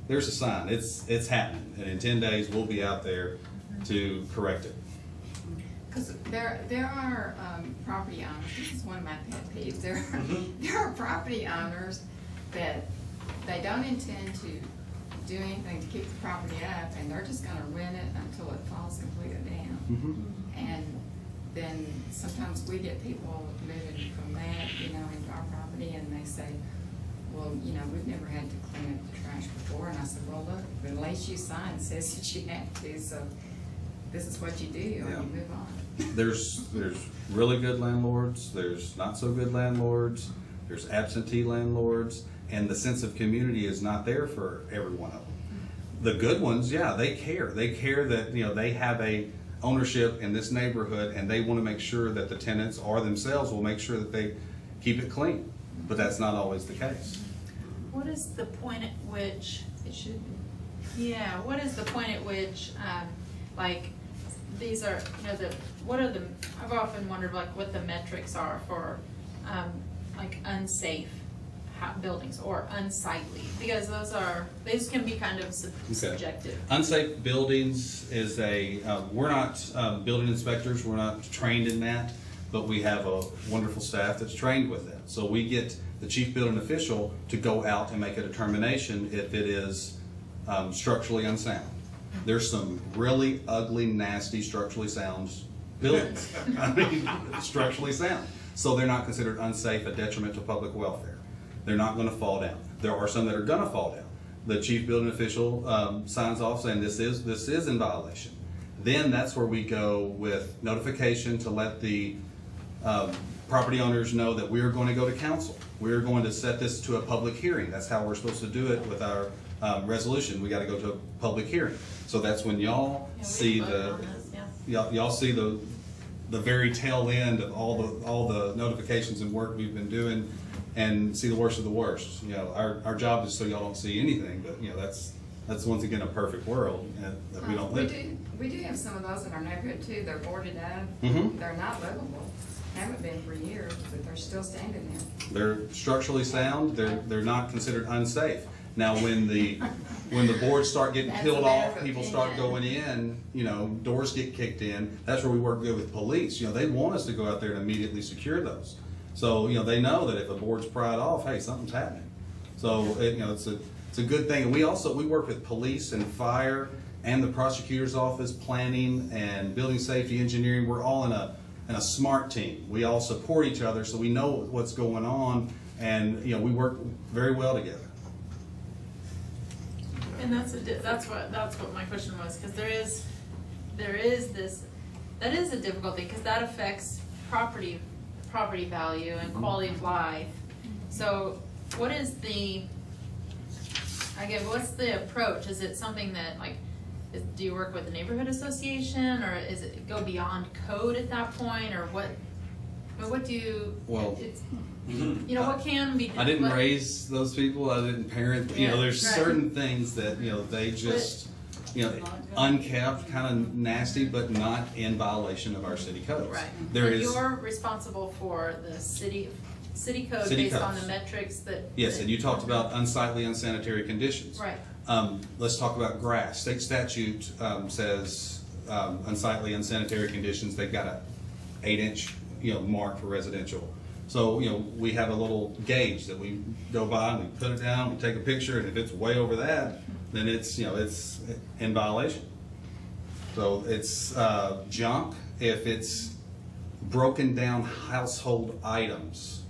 There's a sign. It's happening, and in 10 days we'll be out there to correct it. Because there are property owners. This is one of my pet peeves. There are property owners that they don't intend to don't do anything to keep the property up, and they're just gonna rent it until it falls completely down. And then sometimes we get people moving from that, you know, into our property, and they say, well, you know, we've never had to clean up the trash before. And I said, well, look, the lease you signed says that you have to, so this is what you do, or you move on. There's really good landlords, there's not so good landlords, there's absentee landlords, and the sense of community is not there for every one of them. The good ones, yeah, they care. They care that, you know, they have a ownership in this neighborhood, and they want to make sure that the tenants or themselves will make sure that they keep it clean. But that's not always the case. What is the point at which It should be. Yeah, what is the point at which, like, these are, you know, what are the, I've often wondered, like, what the metrics are for, like, unsafe buildings or unsightly, because those can be kind of subjective. Unsafe buildings is we're not building inspectors, we're not trained in that, but we have a wonderful staff that's trained with that. So we get the chief building official to go out and make a determination if it is structurally unsound. There's some really ugly, nasty, structurally sound buildings. I mean, structurally sound. So they're not considered unsafe, a detriment to public welfare. They're not going to fall down. There are some that are going to fall down. The chief building official signs off saying this is in violation. Then that's where we go with notification to let the property owners know that we're going to go to council. We're going to set this to a public hearing. That's how we're supposed to do it with our resolution. We got to go to a public hearing. So that's when y'all see y'all see the very tail end of all the notifications and work we've been doing, and see the worst of the worst. You know, our job is so y'all don't see anything, but you know that's once again a perfect world that we don't live in. We do have some of those in our neighborhood too. They're boarded up. They're not livable. Haven't been for years, but they're still standing there. They're structurally sound. They're not considered unsafe. Now, when the boards start getting peeled off, people start going in. You know, doors get kicked in. That's where we work good with police. You know, they want us to go out there and immediately secure those. So you know, they know that if a board's pried off, hey, something's happening. So you know, it's a good thing. And we work with police and fire and the prosecutor's office, planning and building safety engineering. We're all in a smart team. We all support each other, so we know what's going on, and you know, we work very well together. And that's what my question was, because there is a difficulty, because that affects property value and quality of life. So what's the approach? Is it something that, like, do you work with the neighborhood association, or is it go beyond code at that point, or what? What do you? Well, you know, what can be done? I didn't raise those people. I didn't parent. You know, there's certain things that you know they just unkept, kind of nasty, but not in violation of our city codes. Right. You're responsible for the city code based on the metrics that. Yes, and you talked about unsightly, unsanitary conditions. Right. Let's talk about grass. State statute says unsightly, unsanitary conditions. They've got a 8-inch mark for residential. So we have a little gauge that we go by and we put it down. We take a picture, and if it's way over that, then it's it's in violation. So it's junk if it's broken down household items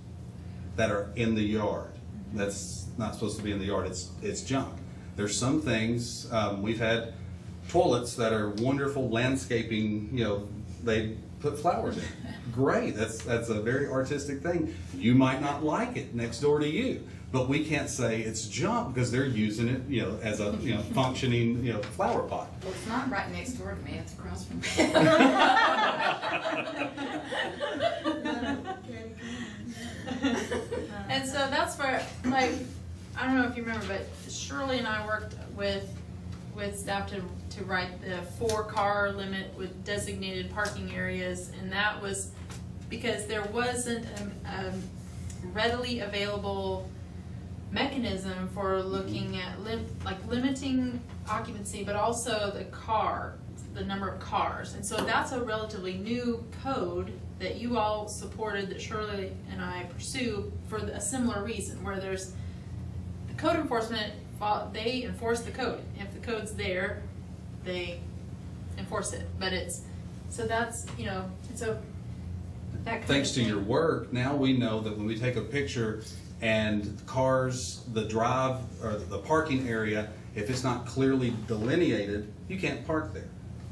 that are in the yard. That's not supposed to be in the yard. It's junk. There's some things, we've had toilets that are wonderful landscaping, they put flowers in. Great, that's a very artistic thing. You might not like it next door to you, but we can't say it's junk because they're using it, as a functioning, flower pot. Well, it's not right next door to me, it's across from me. And so that's where, like, I don't know if you remember, but Shirley and I worked with staff to write the 4-car limit with designated parking areas, and that was because there wasn't a readily available mechanism for looking at limiting occupancy, but also the number of cars. And so that's a relatively new code that you all supported, that Shirley and I pursue for a similar reason, where there's the code enforcement they enforce the code. If the code's there, they enforce it. But so that's, you know, so that kind Thanks of to thing. your work, now we know that when we take a picture and cars, the drive or the parking area, if it's not clearly delineated, you can't park there.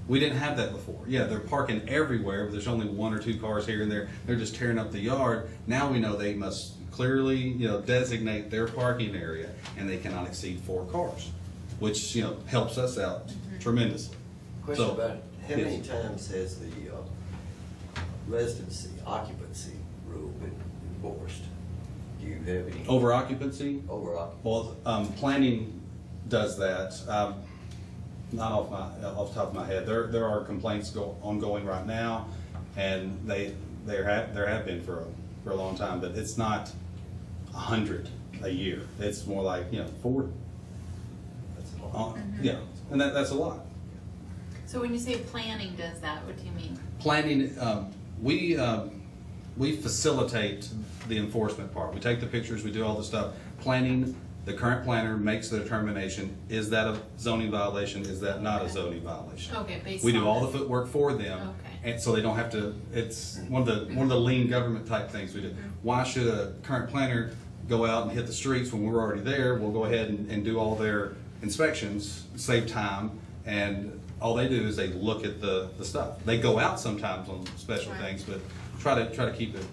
We didn't have that before. Yeah, they're parking everywhere, but there's only 1 or 2 cars here and there. They're just tearing up the yard. Now we know they must clearly, you know, designate their parking area, and they cannot exceed 4 cars, which, you know, helps us out tremendously. Question So, about it. How many yes. times has the residency, occupancy rule been enforced? Do you have any? Over occupancy? Over occupancy? Well, planning does that. Not off the top of my head. There are complaints ongoing right now, and there have been for a long time, but it's not 100 a year. It's more like, you know, 40. That's a lot. Yeah, and that's a lot. So when you say planning does that, what do you mean? Planning, we facilitate the enforcement part. We take the pictures, we do all the stuff. Planning, the current planner makes the determination, is that a zoning violation, is that not a zoning violation? Okay, based We do on all the- the footwork for them, Okay. and so they don't have to, it's one of the lean government type things we do. Why should a current planner go out and hit the streets when we're already there? We'll go ahead and do all their inspections, save time, and all they do is they look at the stuff. They go out sometimes on special Right. things, but try to keep it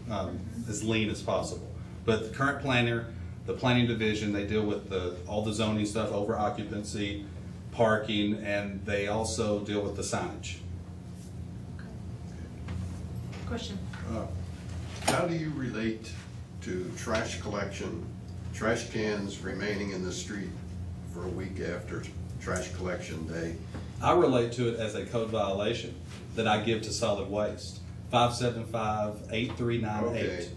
as lean as possible. But the current planner, the planning division, they deal with all the zoning stuff, over occupancy, parking, and they also deal with the signage. Question. How do you relate to trash collection, trash cans remaining in the street for a week after trash collection day? I relate to it as a code violation that I give to solid waste. 575-8398.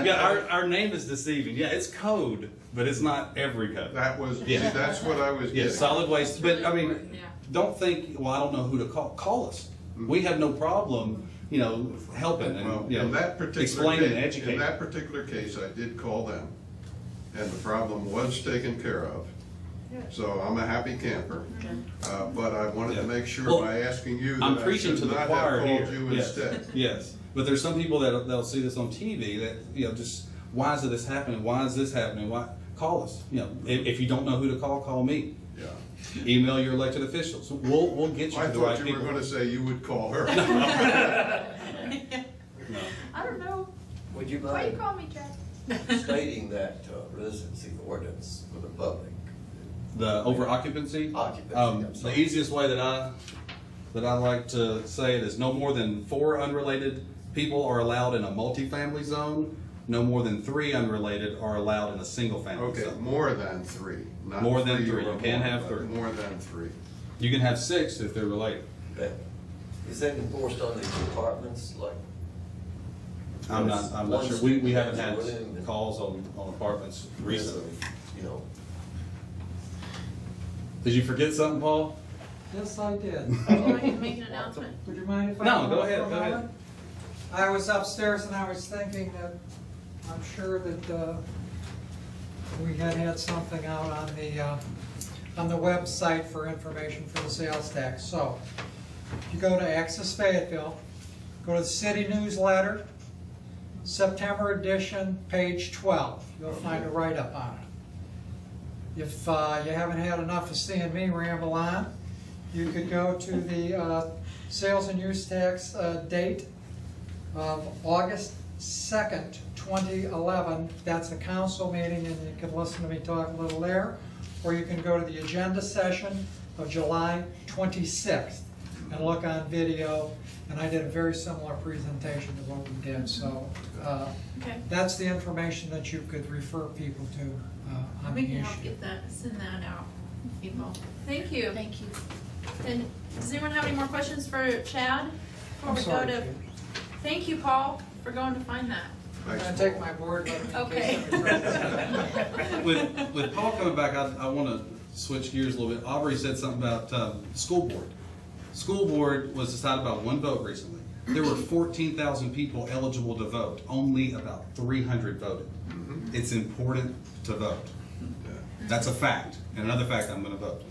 Yeah, our name is deceiving. Yeah, it's code, but it's not every code. That was, Yeah. see, that's what I was Yeah, getting. solid waste, but I mean, Yeah. don't think, well, I don't know who to call. Call us. We have no problem, you know, helping Well, and, you in know, that particular explaining and case, in educating. that particular case, I did call them, and the problem was taken care of. So I'm a happy camper, but I wanted to make sure Well, by asking you I'm that I preaching should to the not choir have called here. you Yes. instead. Yes, but there's some people that'll see this on TV that, you know, just, why is this happening? Why is this happening? Why? Call us. You know, if you don't know who to call me. Yeah. Email your elected officials. We'll get you I to the right thought you were people. gonna say you would call her. No. I don't know. Would you Why you mind call me Chad? stating that residency ordinance for the public? The over occupancy? Occupancy, I'm The sorry. easiest way that I like to say it is no more than 4 unrelated people are allowed in a multifamily zone. No more than 3 unrelated are allowed in a single family Okay, zone. more than 3, not More than 3 3. or You can more, have but 3. More than 3. You can have 6 if they're related. Is that enforced on these apartments, like? I'm not One sure. We haven't has had a room and- calls on apartments recently. You know, Did you forget something, Paul? Yes, I did. Would you like to make an announcement? Would you mind if I? No, go for a ahead, go ahead. moment? I was upstairs and I was thinking that I'm sure that we had something out on the website for information for the sales tax. So if you go to Access Fayetteville, go to the city newsletter, September edition, page 12. You'll find a write-up on it. If you haven't had enough of seeing me ramble on, you could go to the sales and use tax date of August 2nd, 2011. That's a council meeting, and you can listen to me talk a little there. Or you can go to the agenda session of July 26th and look on video. And I did a very similar presentation to what we did. So Okay. that's the information that you could refer people to on the We can issue. help get that, send that out, people. Thank you. Thank you. And does anyone have any more questions for Chad? Before I'm we sorry, go to, Chief. thank you, Paul, for going to find that. I'm gonna take my board with me in Okay. case somebody With Paul coming back, I want to switch gears a little bit. Aubrey said something about school board. School board was decided by one vote recently. There were 14,000 people eligible to vote. Only about 300 voted. it's important to vote. That's a fact. And another fact, I'm going to vote.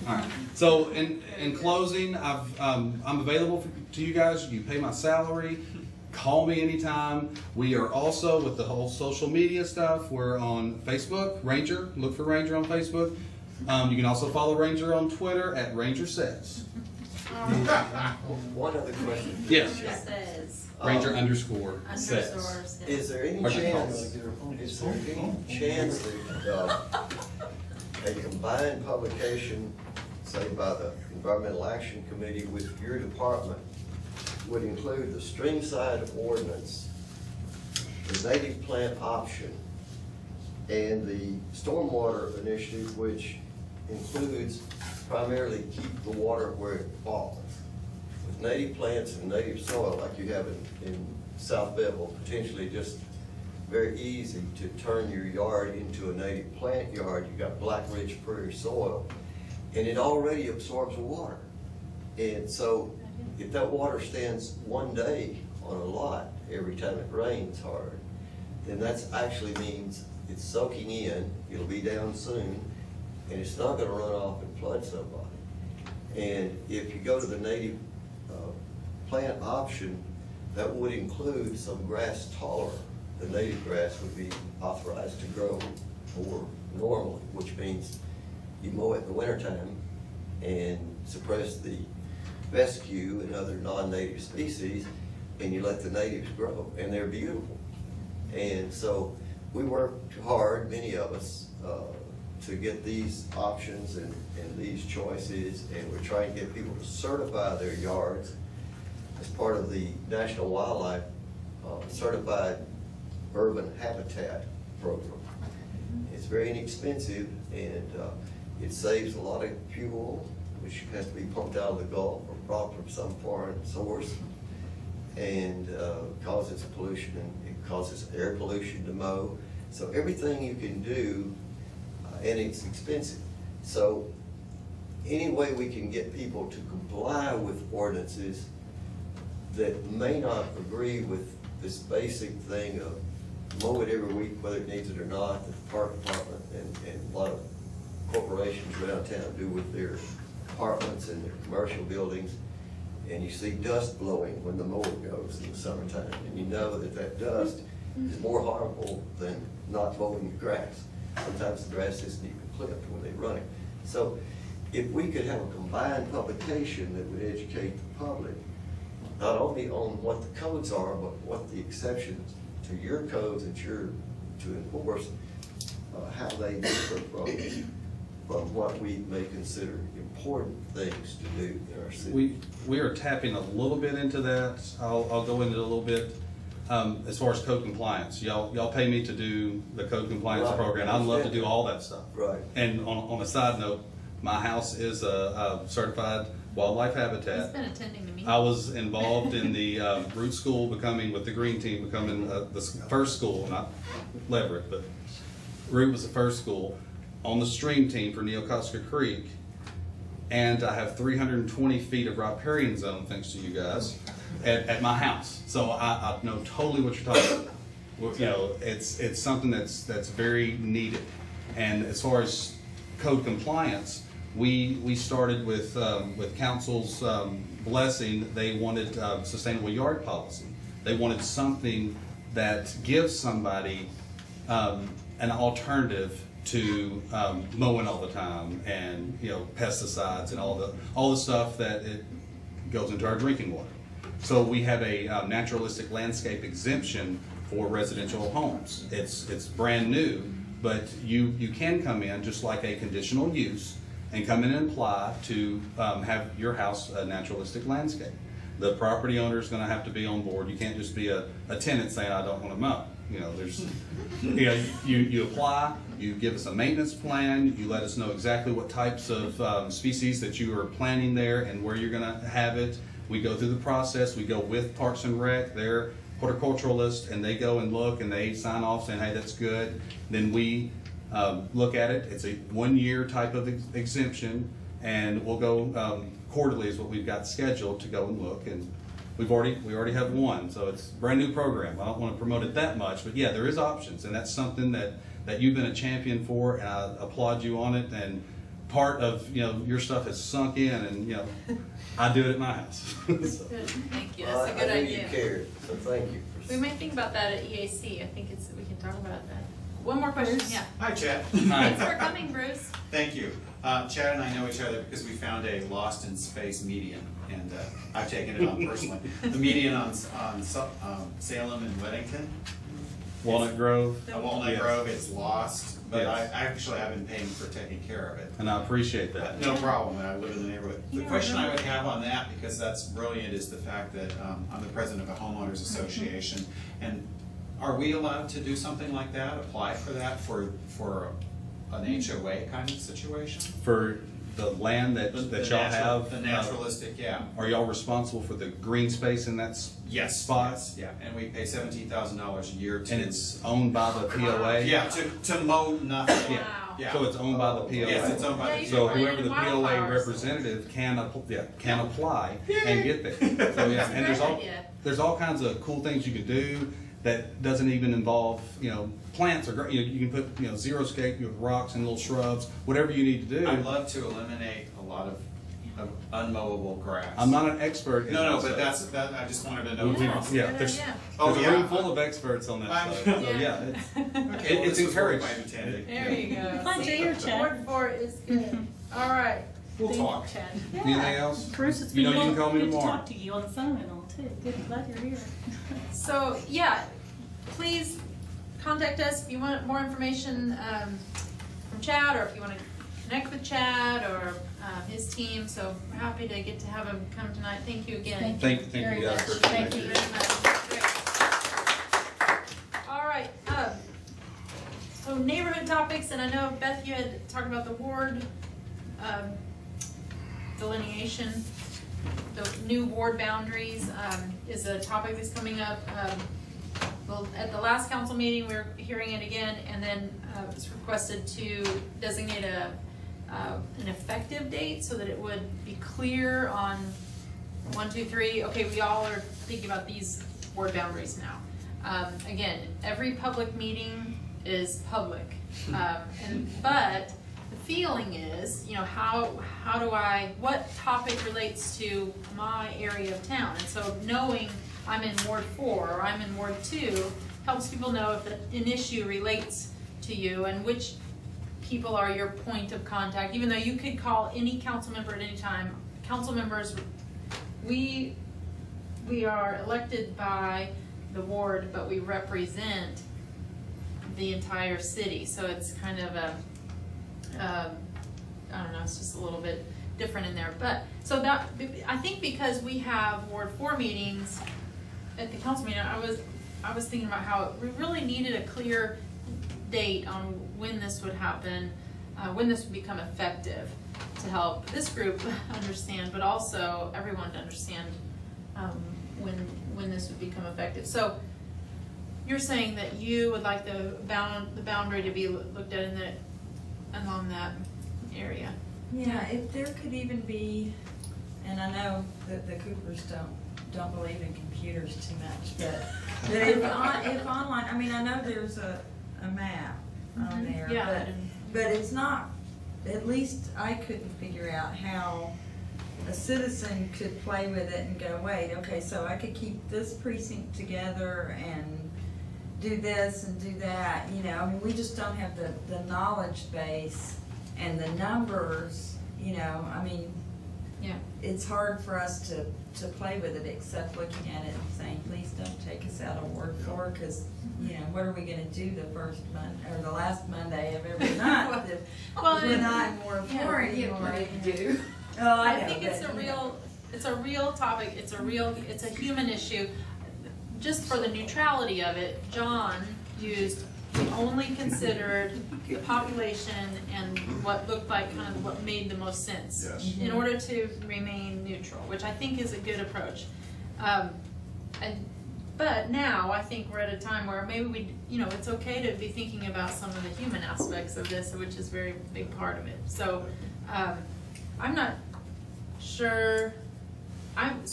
All right. So in closing, I'm available to you guys. You pay my salary. Call me anytime. We are also, with the whole social media stuff, we're on Facebook, Ranger. Look for Ranger on Facebook. You can also follow Ranger on Twitter at Ranger Says. One other question. Yes. Says. Ranger _ Says. Is there any chance that a combined publication, say by the Environmental Action Committee with your department, would include the streamside ordinance, the native plant option, and the stormwater initiative, which includes primarily keep the water where it falls? With native plants and native soil like you have in South Fayetteville, potentially just very easy to turn your yard into a native plant yard. You've got black rich prairie soil, and it already absorbs water. And so if that water stands one day on a lot every time it rains hard, then that actually means it's soaking in, it'll be down soon, and it's not gonna run off and flood somebody. And if you go to the native plant option, that would include some grass tolerant. The native grass would be authorized to grow more normally, which means you mow it in the wintertime and suppress the fescue and other non-native species, and you let the natives grow, and they're beautiful. And so we worked hard, many of us, to get these options and these choices, and we're trying to get people to certify their yards as part of the National Wildlife Certified Urban Habitat Program. It's very inexpensive, and it saves a lot of fuel, which has to be pumped out of the Gulf or brought from some foreign source, and causes pollution, and it causes air pollution to mow. So everything you can do, and it's expensive. So any way we can get people to comply with ordinances that may not agree with this basic thing of mow it every week, whether it needs it or not, that the park department and a lot of corporations around town do with their apartments and their commercial buildings, and you see dust blowing when the mower goes in the summertime, and you know that that dust is more harmful than not mowing the grass. Sometimes the grass isn't even clipped when they run it. So if we could have a combined publication that would educate the public, not only on what the codes are, but what the exceptions to your codes that you're to enforce, how they differ from what we may consider important things to do in our city. We are tapping a little bit into that. I'll go into it a little bit. As far as code compliance, y'all pay me to do the code compliance program. I'd love to do all that stuff. Right. And on a side note, my house is a certified wildlife habitat. He's been attending the meeting. I was involved in the root school, with the green team, becoming the first school, not Leverett, but Root was the first school, on the stream team for Neocoska Creek. And I have 320 feet of riparian zone, thanks to you guys, at my house. So I know totally what you're talking about. Well, you know, it's something that's very needed. And as far as code compliance, we started with council's blessing. They wanted sustainable yard policy. They wanted something that gives somebody an alternative to mowing all the time, and pesticides and all the stuff that it goes into our drinking water. So we have a naturalistic landscape exemption for residential homes. It's brand new, but you can come in just like a conditional use and come in and apply to have your house a naturalistic landscape. The property owner is going to have to be on board. You can't just be a tenant saying, I don't want to mow. There's, you apply, you give us a maintenance plan, you let us know exactly what types of species that you are planting there and where you're going to have it. We go through the process. We go with Parks and Rec, they're horticulturalists, and they go and look and they sign off saying, hey, that's good. Then we look at it. It's a 1 year type of exemption, and we'll go quarterly is what we've got scheduled to go and look. And we already have one, so it's a brand new program. I don't want to promote it that much, but yeah, there is options, and that's something that you've been a champion for, and I applaud you on it. And part of your stuff has sunk in, and I do it at my house. So. Good. Thank you. That's a good I knew idea. you cared, so thank you. We might think about that at EAC. I think we can talk about that. One more question. Yeah. Hi, Chad. Thanks for coming, Bruce. Thank you. Chad and I know each other because we found a lost in space median, and I've taken it on personally. The median on Salem and Weddington. Walnut Grove. Walnut Yes. Grove, it's lost, but Yes. I actually have been paying for taking care of it. And I appreciate that. No problem, I live in the neighborhood. The Yeah, question I really. would have on that, because that's brilliant, is the fact that I'm the president of a homeowners association, and are we allowed to do something like that, apply for that for an HOA kind of situation? For the land that y'all have, The naturalistic, yeah. are y'all responsible for the green space in that Yes. spot? Yes, yeah, and we pay $17,000 a year to. And it's owned by the POA? Yeah, to mow nothing. Wow. Yeah. So it's owned by the POA? Yes, it's owned by Yeah, the you So can POA. plant whoever the POA wildflowers. representative can apply and get there. So yeah, and Great idea. there's all kinds of cool things you can do that doesn't even involve plants or you can put xeriscape with rocks and little shrubs, whatever you need to do. I'd love to eliminate a lot of unmowable grass. I'm not an expert in No, that but stuff. I just wanted to know. Yeah. Good there's idea. Oh, a yeah. room full of experts on that I'm- stuff. So Yeah. yeah, it's Okay, well, it's this was worth encouraged. my intended. There you go. Glad you're here, Chad. Ward 4 is good. All right. We'll Thank you, talk. Chad. Anything else? Bruce, it's You been know you can call me good to tomorrow. talk to you on the phone and all too. Good, glad you're here. So, yeah, please contact us if you want more information from Chad, or if you want to connect with Chad or his team. So we're happy to get to have him come tonight. Thank you again. Thank you very guys much. for Thank you very much. Great. All right. So neighborhood topics, and I know Beth, you had talked about the ward delineation. The new ward boundaries is a topic that's coming up. Well, at the last council meeting, we were hearing it again, and then it was requested to designate an effective date so that it would be clear on 1, 2, 3. Okay, we all are thinking about these ward boundaries now. Again, every public meeting is public, but the feeling is, what topic relates to my area of town, and so knowing I'm in Ward 4 or I'm in Ward 2 helps people know if an issue relates to you and which people are your point of contact. Even though you could call any council member at any time, council members, we are elected by the ward, but we represent the entire city. So it's kind of I don't know, it's just a little bit different in there. But so that, I think because we have Ward 4 meetings at the council meeting, I was thinking about how we really needed a clear date on when this would happen, when this would become effective, to help this group understand, but also everyone to understand when this would become effective. So you're saying that you would like the boundary to be looked at along that area. Yeah, if there could even be, and I know that the Coopers don't believe in computers too much, but if online, I mean, I know there's a map on there, Yeah. but it's not, at least I couldn't figure out how a citizen could play with it and go, wait, okay, so I could keep this precinct together and do this and do that, I mean, we just don't have the knowledge base and the numbers, I mean, Yeah. it's hard for us to play with it except looking at it and saying, please don't take us out of Ward 4, because, what are we gonna do the first month, or the last Monday of every month if we're not in Ward 4 anymore? Oh, I think it's a real topic. It's a human issue. Just for the neutrality of it, John only considered the population and what looked like kind of what made the most sense in order to remain neutral, which I think is a good approach. But now I think we're at a time where maybe it's okay to be thinking about some of the human aspects of this, which is a very big part of it. So I'm not sure.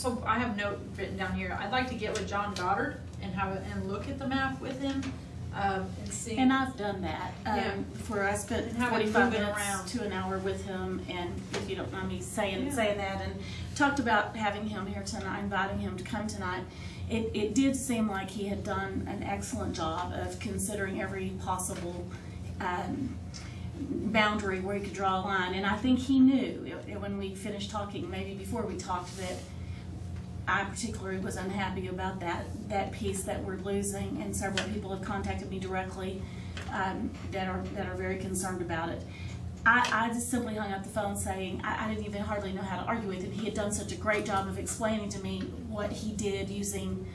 so I have note written down here. I'd like to get with John Goddard and look at the map with him, and see. And I've done that. Yeah. Before I spent And have it 45 moving minutes around. to an hour with him, and if you don't mind me saying Yeah. that, and talked about having him here tonight, inviting him to come tonight. It did seem like he had done an excellent job of considering every possible boundary where he could draw a line, and I think he knew when we finished talking, maybe before we talked, that I particularly was unhappy about that piece that we're losing, and several people have contacted me directly that are very concerned about it. I just simply hung up the phone saying I didn't even hardly know how to argue with him. He had done such a great job of explaining to me what he did using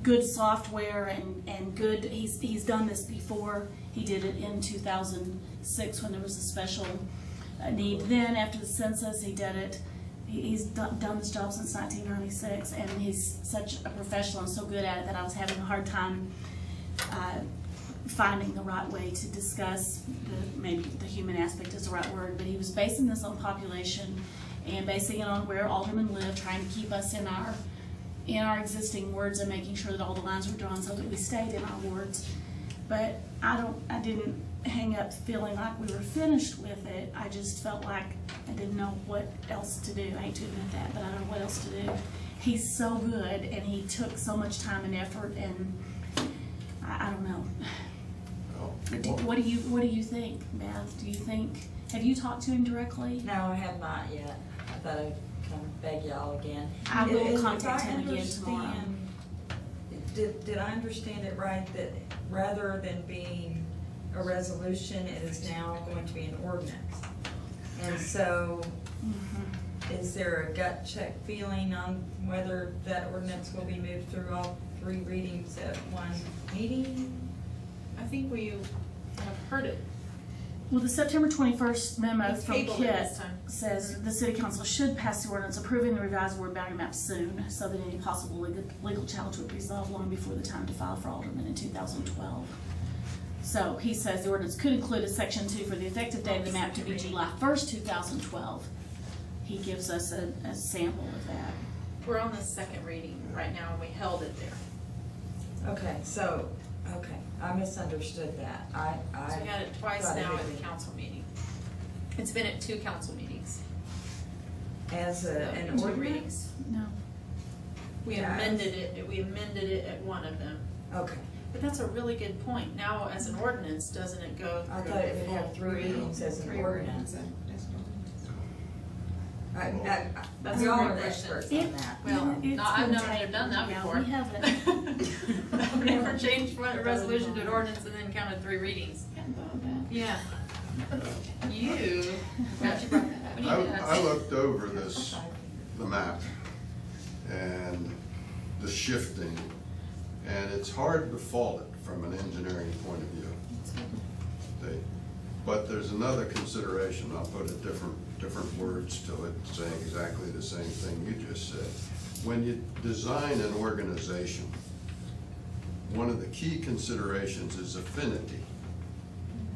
good software and good, he's done this before. He did it in 2006 when there was a special need. Then after the census, he did it. He's done this job since 1996, and he's such a professional and so good at it that I was having a hard time finding the right way to discuss maybe the human aspect is the right word, but he was basing this on population and basing it on where aldermen live, trying to keep us in our existing wards and making sure that all the lines were drawn so that we stayed in our wards. But I didn't hang up feeling like we were finished with it. I just felt like I didn't know what else to do. I hate to admit that, but I don't know what else to do. He's so good, and he took so much time and effort, and I don't know. What do you think, Beth? Do you think, have you talked to him directly? No, I have not yet. I thought I'd come beg y'all again. I will If contact I him again tomorrow. understand- Did I understand it right, that rather than being a resolution, it is now going to be an ordinance? And so, is there a gut check feeling on whether that ordinance will be moved through all 3 readings at one meeting? I think we have heard it. Well, the September 21st memo We from tabled it Kit this time. says the City Council should pass the ordinance approving the revised ward boundary map soon, so that any possible legal challenge would be resolved long before the time to file for alderman in 2012. So he says the ordinance could include a section 2 for the effective date of the map to be July 1st, 2012. He gives us a sample of that. We're on the second reading right now, and we held it there. Okay, so, okay, I misunderstood that. So we had it twice thought now at everything- the council meeting. It's been at 2 council meetings. As an 2 ordinance? readings. No. We Yeah, amended it at one of them. Okay. But that's a really good point. Now, as an ordinance, doesn't it go through? I thought it would have full 3 readings as an ordinance. That's Y'all a are great experts question. on that. Well, It's I've been never taken. done that Yeah, before. we haven't. I've never changed a resolution to an ordinance and then counted 3 readings. Yeah. You, glad you brought that up. What do you I looked over the map and the shifting, and it's hard to fault it from an engineering point of view. But there's another consideration, I'll put different words to it, saying exactly the same thing you just said. When you design an organization, one of the key considerations is affinity.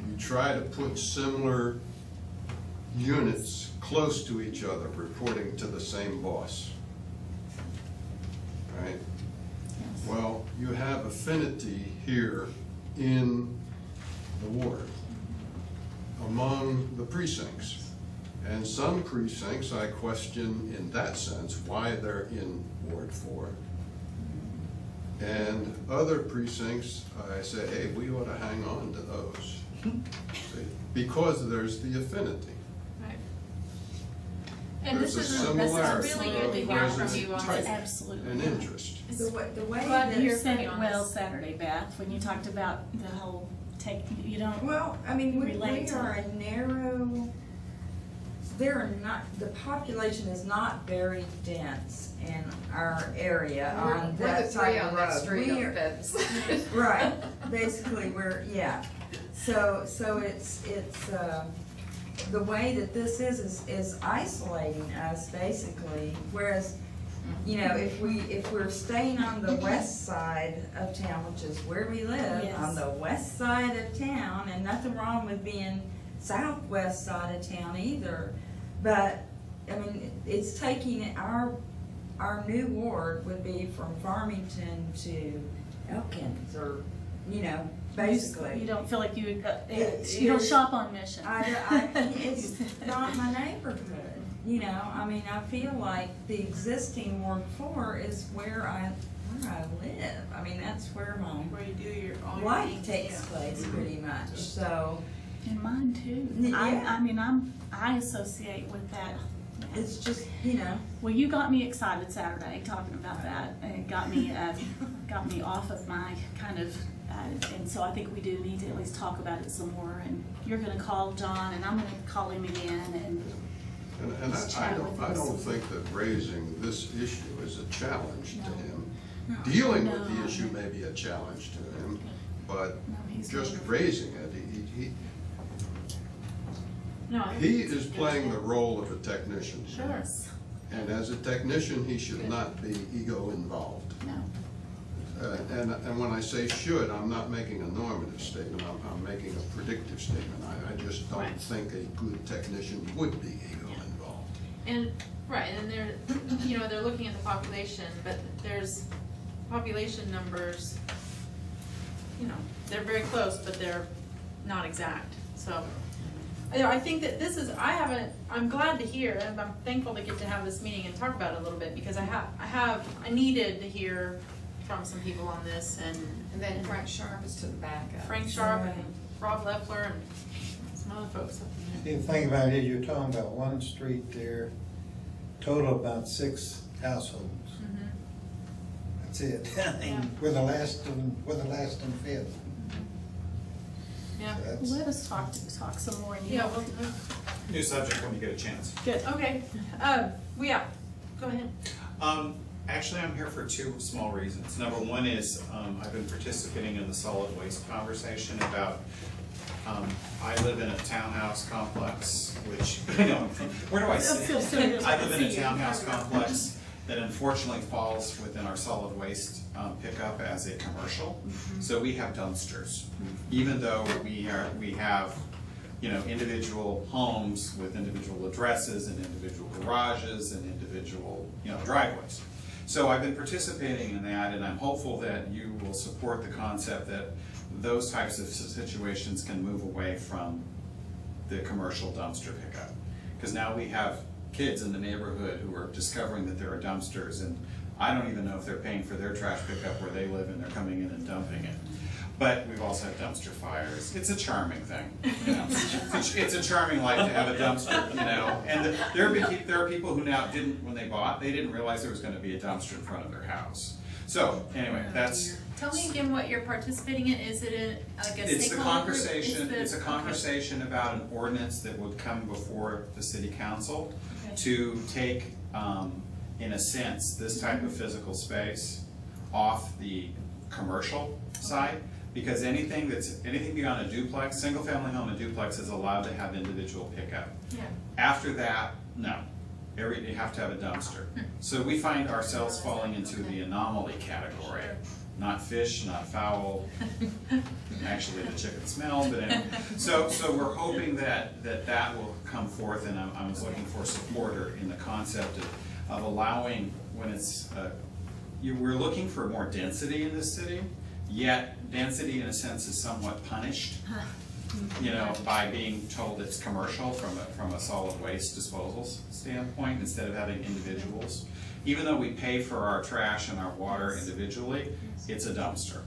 You try to put similar units close to each other, reporting to the same boss. Right? Well, you have affinity here in the ward among the precincts. And some precincts I question in that sense why they're in Ward 4. And other precincts, I say, hey, we ought to hang on to those. See? Because there's the affinity. Right. And There's this a is similarity. really good to hear There's from a you on type this. Absolutely. and interest. The way Glad to that, hear You said from you it on well this. Saturday, Beth, when you talked about the whole you don't. well, I mean, we relate to are a narrow, the population is not very dense in our area on that side of the road. We are- Right, basically, yeah. So it's, the way that this is isolating us, basically, whereas, you know, if we're staying on the west side of town, which is where we live, Yes. on the west side of town, and nothing wrong with being southwest side of town either, but, I mean, it's taking our our new ward would be from Farmington to Elkins, or, you know, basically. You don't feel like you don't shop on Mission. It's not my neighborhood, you know, I mean, I feel like the existing Ward 4 is where I live. I mean, that's where Where you do all your life things, takes yeah. place pretty much, so. And mine too. Yeah. I associate with that. It's just, you know. Well, you got me excited Saturday talking about that, and it got me off of my kind of, and so I think we do need to at least talk about it some more. And you're going to call John, and I'm going to call him again, and I don't think that raising this issue is a challenge to him. No. Dealing with the issue may be a challenge to him, but just raising it, he is playing the role of a technician. Sure. And as a technician, he should not be ego involved. No. And when I say should, I'm not making a normative statement, I'm making a predictive statement. I just don't think a good technician would be ego involved. And, right, and they're, you know, they're looking at the population, but there's population numbers, you know, they're very close, but they're not exact, so. I think that this is, I'm glad to hear, and I'm thankful to get to have this meeting and talk about it a little bit, because I needed to hear from some people on this, and then Frank Sharp is to the backup. Frank Sharp and Rob Leffler and some other folks up in The thing about it, you're talking about one street there, total about 6 households. Mm-hmm. That's it. I mean, we're the last and fifth. Yeah. So Let us talk some more. Yeah. New subject when you get a chance. Good. Okay. Go ahead. Actually, I'm here for 2 small reasons. Number one is I've been participating in the solid waste conversation about. I live in a townhouse complex, which where do I sit? I live in a townhouse complex that unfortunately falls within our solid waste pickup as a commercial. So we have dumpsters, even though we have, you know, individual homes with individual addresses and individual garages and individual, you know, driveways. So I've been participating in that, and I'm hopeful that you will support the concept that those types of situations can move away from the commercial dumpster pickup. Because now we have kids in the neighborhood who are discovering that there are dumpsters, and I don't even know if they're paying for their trash pickup where they live and they're coming in and dumping it. But we've also had dumpster fires. It's a charming thing, you know. It's a charming life to have a dumpster, you know. And there are people who now when they bought, they didn't realize there was going to be a dumpster in front of their house. So anyway, that's. Tell me again what you're participating in. Is it It's the conversation. It's a conversation about an ordinance that would come before the city council to take, in a sense, this type of physical space off the commercial side. Because anything beyond a duplex, single family home and duplex is allowed to have individual pickup. Yeah. After that, no. You have to have a dumpster. So we find ourselves falling into the anomaly category. Not fish, not fowl. Actually, the chicken smells, but anyway. So we're hoping that will come forth, and I was looking for support in the concept of allowing when it's. We're looking for more density in this city. Yet density, in a sense, is somewhat punished, you know, by being told it's commercial from a solid waste disposal standpoint instead of having individuals. Even though we pay for our trash and our water individually, it's a dumpster.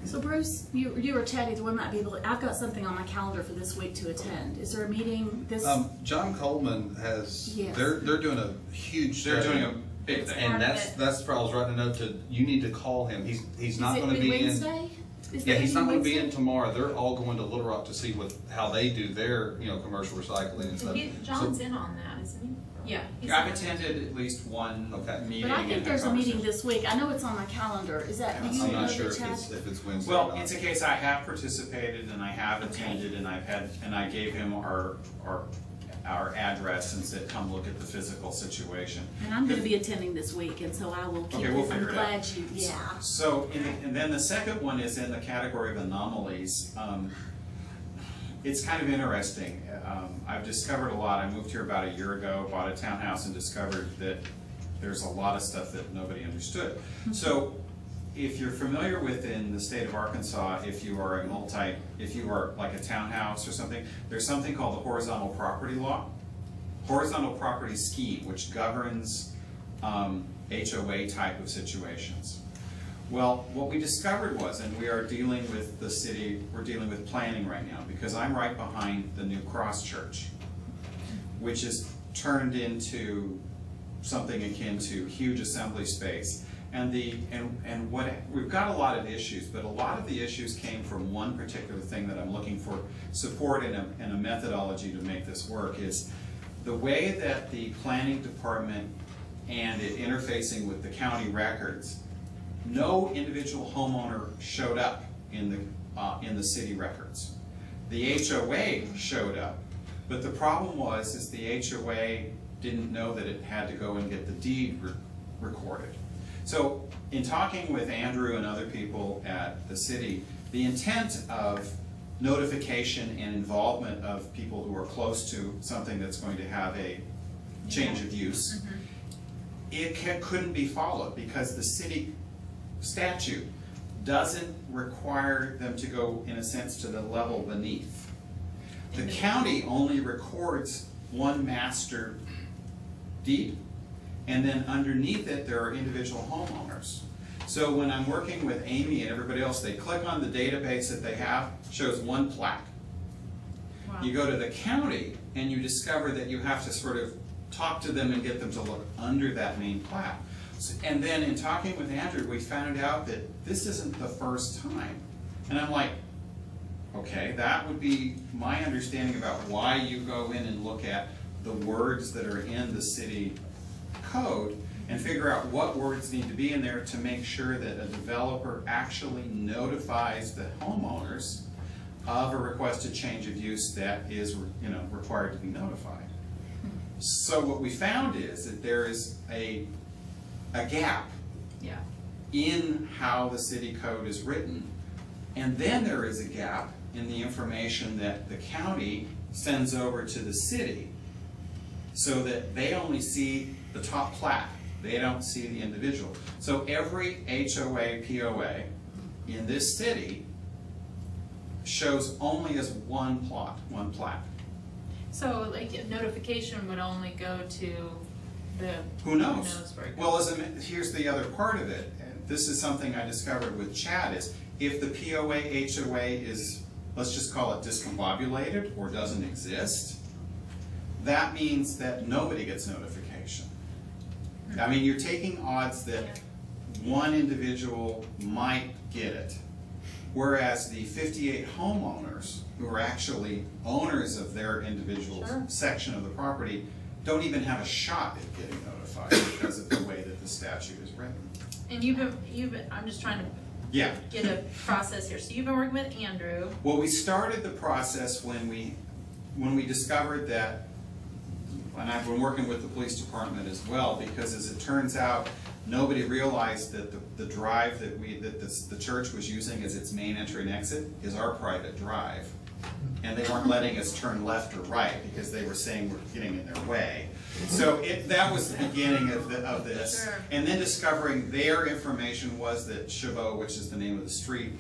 So Bruce, you were chatting, we might be able to, I've got something on my calendar for this week to attend. Is there a meeting this? John Coleman has, Yes. they're doing a huge study. They're doing a big thing. And that's where I was writing a note to, you need to call him. He's not going to be Wednesday? Yeah, he's not going to be in tomorrow. They're all going to Little Rock to see how they do their, commercial recycling and stuff. John's in on that, isn't he? Yeah. I've attended at least one meeting. But I think there's a meeting this week. I know it's on my calendar. Is that, do you I'm know not the sure chat? if it's Wednesday. Well, it's a case I have participated and I have attended, and I gave him our address and said, come look at the physical situation. And I'm going to be attending this week, and so I will keep we'll figure I'm it out. glad you, yeah. So, and then the second one is in the category of anomalies. It's kind of interesting. I've discovered a lot. I moved here about a year ago, bought a townhouse, and discovered that there's a lot of stuff that nobody understood. So if you're familiar with in the state of Arkansas, if you are like a townhouse or something, there's something called the horizontal property law, horizontal property scheme, which governs HOA type of situations. Well, what we discovered was, and we are dealing with the city, we're dealing with planning right now, because I'm right behind the new Cross Church, which is turned into something akin to huge assembly space. And what we've got a lot of issues, but a lot of the issues came from one particular thing that I'm looking for support and a methodology to make this work, is the way that the planning department and it interfacing with the county records, no individual homeowner showed up in the city records. The HOA showed up, but the problem is the HOA didn't know that it had to go and get the deed recorded. So in talking with Andrew and other people at the city, the intent of notification and involvement of people who are close to something that's going to have a change of use, it couldn't be followed because the city statute doesn't require them to go, in a sense, to the level beneath. The county only records one master deed, and then underneath it there are individual homeowners. So when I'm working with Amy and everybody else, they click on the database that they have, shows one plaque. Wow. You go to the county and you discover that you have to sort of talk to them and get them to look under that main plaque. And then in talking with Andrew, we found out that this isn't the first time. And I'm like, okay, that would be my understanding about why you go in and look at the words that are in the city code and figure out what words need to be in there to make sure that a developer actually notifies the homeowners of a requested change of use that is, required to be notified. So what we found is that there is a gap in how the city code is written, and then there is a gap in the information that the county sends over to the city so that they only see the top plaque. They don't see the individual. So every HOA, POA in this city shows only as one plot, one plaque. So like notification would only go to the... Who knows? Well, here's the other part of it. And this is something I discovered with Chad, is if the POA, HOA is, let's just call it discombobulated or doesn't exist, that means that nobody gets notification. I mean, you're taking odds that one individual might get it, whereas the 58 homeowners who are actually owners of their individual section of the property don't even have a shot at getting notified because of the way that the statute is written. And you've been, I'm just trying to get a process here. So you've been working with Andrew. Well, we started the process when we discovered that, and I've been working with the police department as well, because as it turns out, nobody realized that the drive that the church was using as its main entry and exit is our private drive. And they weren't letting us turn left or right because they were saying we're getting in their way. So that was the beginning of this. Sure. And then discovering their information was that Chabot, which is the name of the street,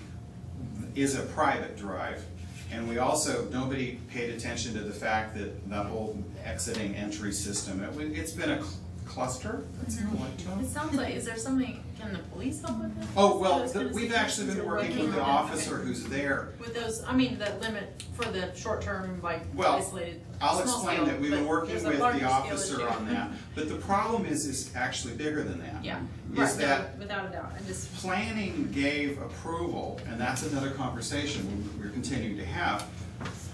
is a private drive. And we also, nobody paid attention to the fact that that whole exiting entry system, it's been a cluster. That's how I like to. It sounds like, is there something, can the police help with this? Oh, well, we've actually been working with the officer who's there. With those, I mean, the limit for the short term, like isolated. I'll explain that we've been working with the officer on issue. that. But the problem is actually bigger than that. Yeah, is that without a doubt. planning gave approval, and that's another conversation we're continuing to have,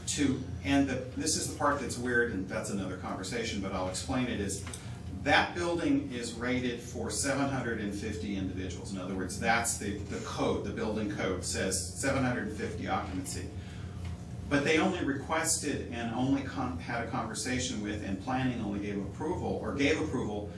this is the part that's weird, and that's another conversation, but I'll explain it, is that building is rated for 750 individuals. In other words, that's the code, the building code says 750 occupancy. But they only requested and only had a conversation with, and planning only gave approval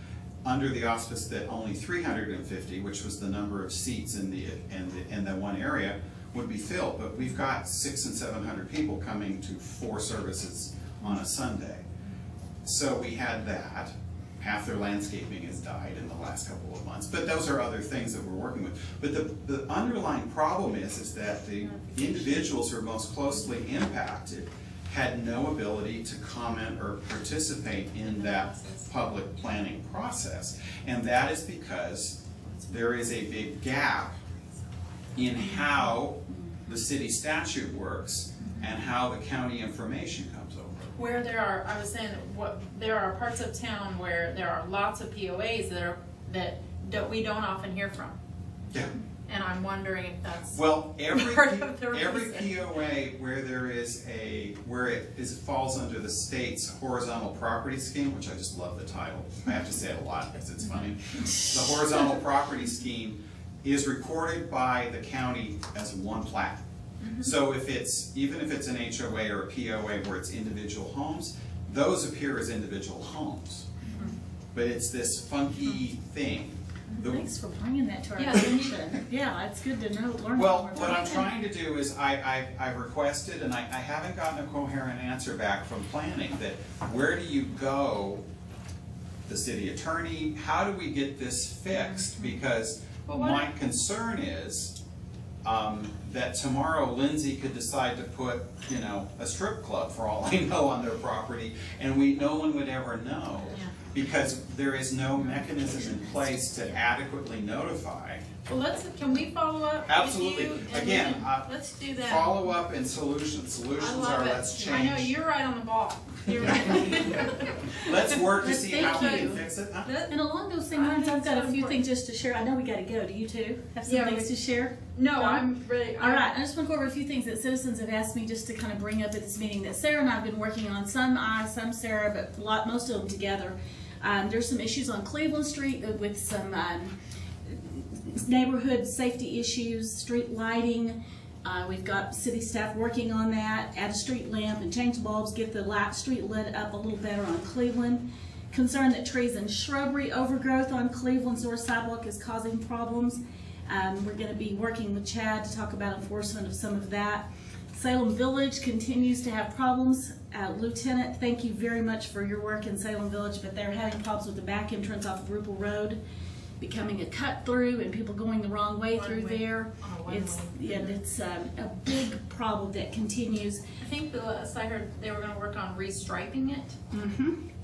under the auspice that only 350, which was the number of seats in the one area, would be filled. But we've got 600 and 700 people coming to 4 services on a Sunday. So we had that half their landscaping has died in the last couple of months. But those are other things that we're working with. But the underlying problem is that the individuals who are most closely impacted had no ability to comment or participate in that public planning process. And that is because there is a big gap in how the city statute works and how the county information comes over. Where there are, I was saying that there are parts of town where there are lots of POAs that we don't often hear from. Yeah. And I'm wondering if that's well, every reason. POA where there is where it falls under the state's horizontal property scheme, which I just love the title. I have to say it a lot because it's funny. The horizontal property scheme is recorded by the county as one plat. So even if it's an HOA or a POA where it's individual homes, those appear as individual homes. But it's this funky thing. Thanks for bringing that to our attention. Yeah, it's good to know. Learn well, more. What I'm trying to do is I've requested, and I haven't gotten a coherent answer back from planning, that where do you go, the city attorney, how do we get this fixed? Because my concern is that tomorrow Lindsay could decide to put, you know, a strip club for all I know on their property, and no one would ever know. Because there is no mechanism in place to adequately notify. Well, can we follow up? Absolutely. With you? Again, let's do that. Follow up and solutions. Solutions are let's change. I know you're right on the ball. You're right. Let's work to see how we can fix it. And along those same lines, I've got a few things just to share. I know we got to go. Do you too have some things to share? No, I'm ready. All right, I just want to go over a few things that citizens have asked me just to kind of bring up at this meeting that Sarah and I have been working on. Some I, some Sarah, but most of them together. There's some issues on Cleveland Street with some neighborhood safety issues, street lighting. We've got city staff working on that. Add a street lamp and change bulbs, get the street lit up a little better on Cleveland. Concerned that trees and shrubbery overgrowth on Cleveland's north sidewalk is causing problems. We're going to be working with Chad to talk about enforcement of some of that. Salem Village continues to have problems. Lieutenant, thank you very much for your work in Salem Village, but they're having problems with the back entrance off of Rupel Road becoming a cut through and people going the wrong way through there. It's a big problem that continues. I think the last I heard they were going to work on restriping it.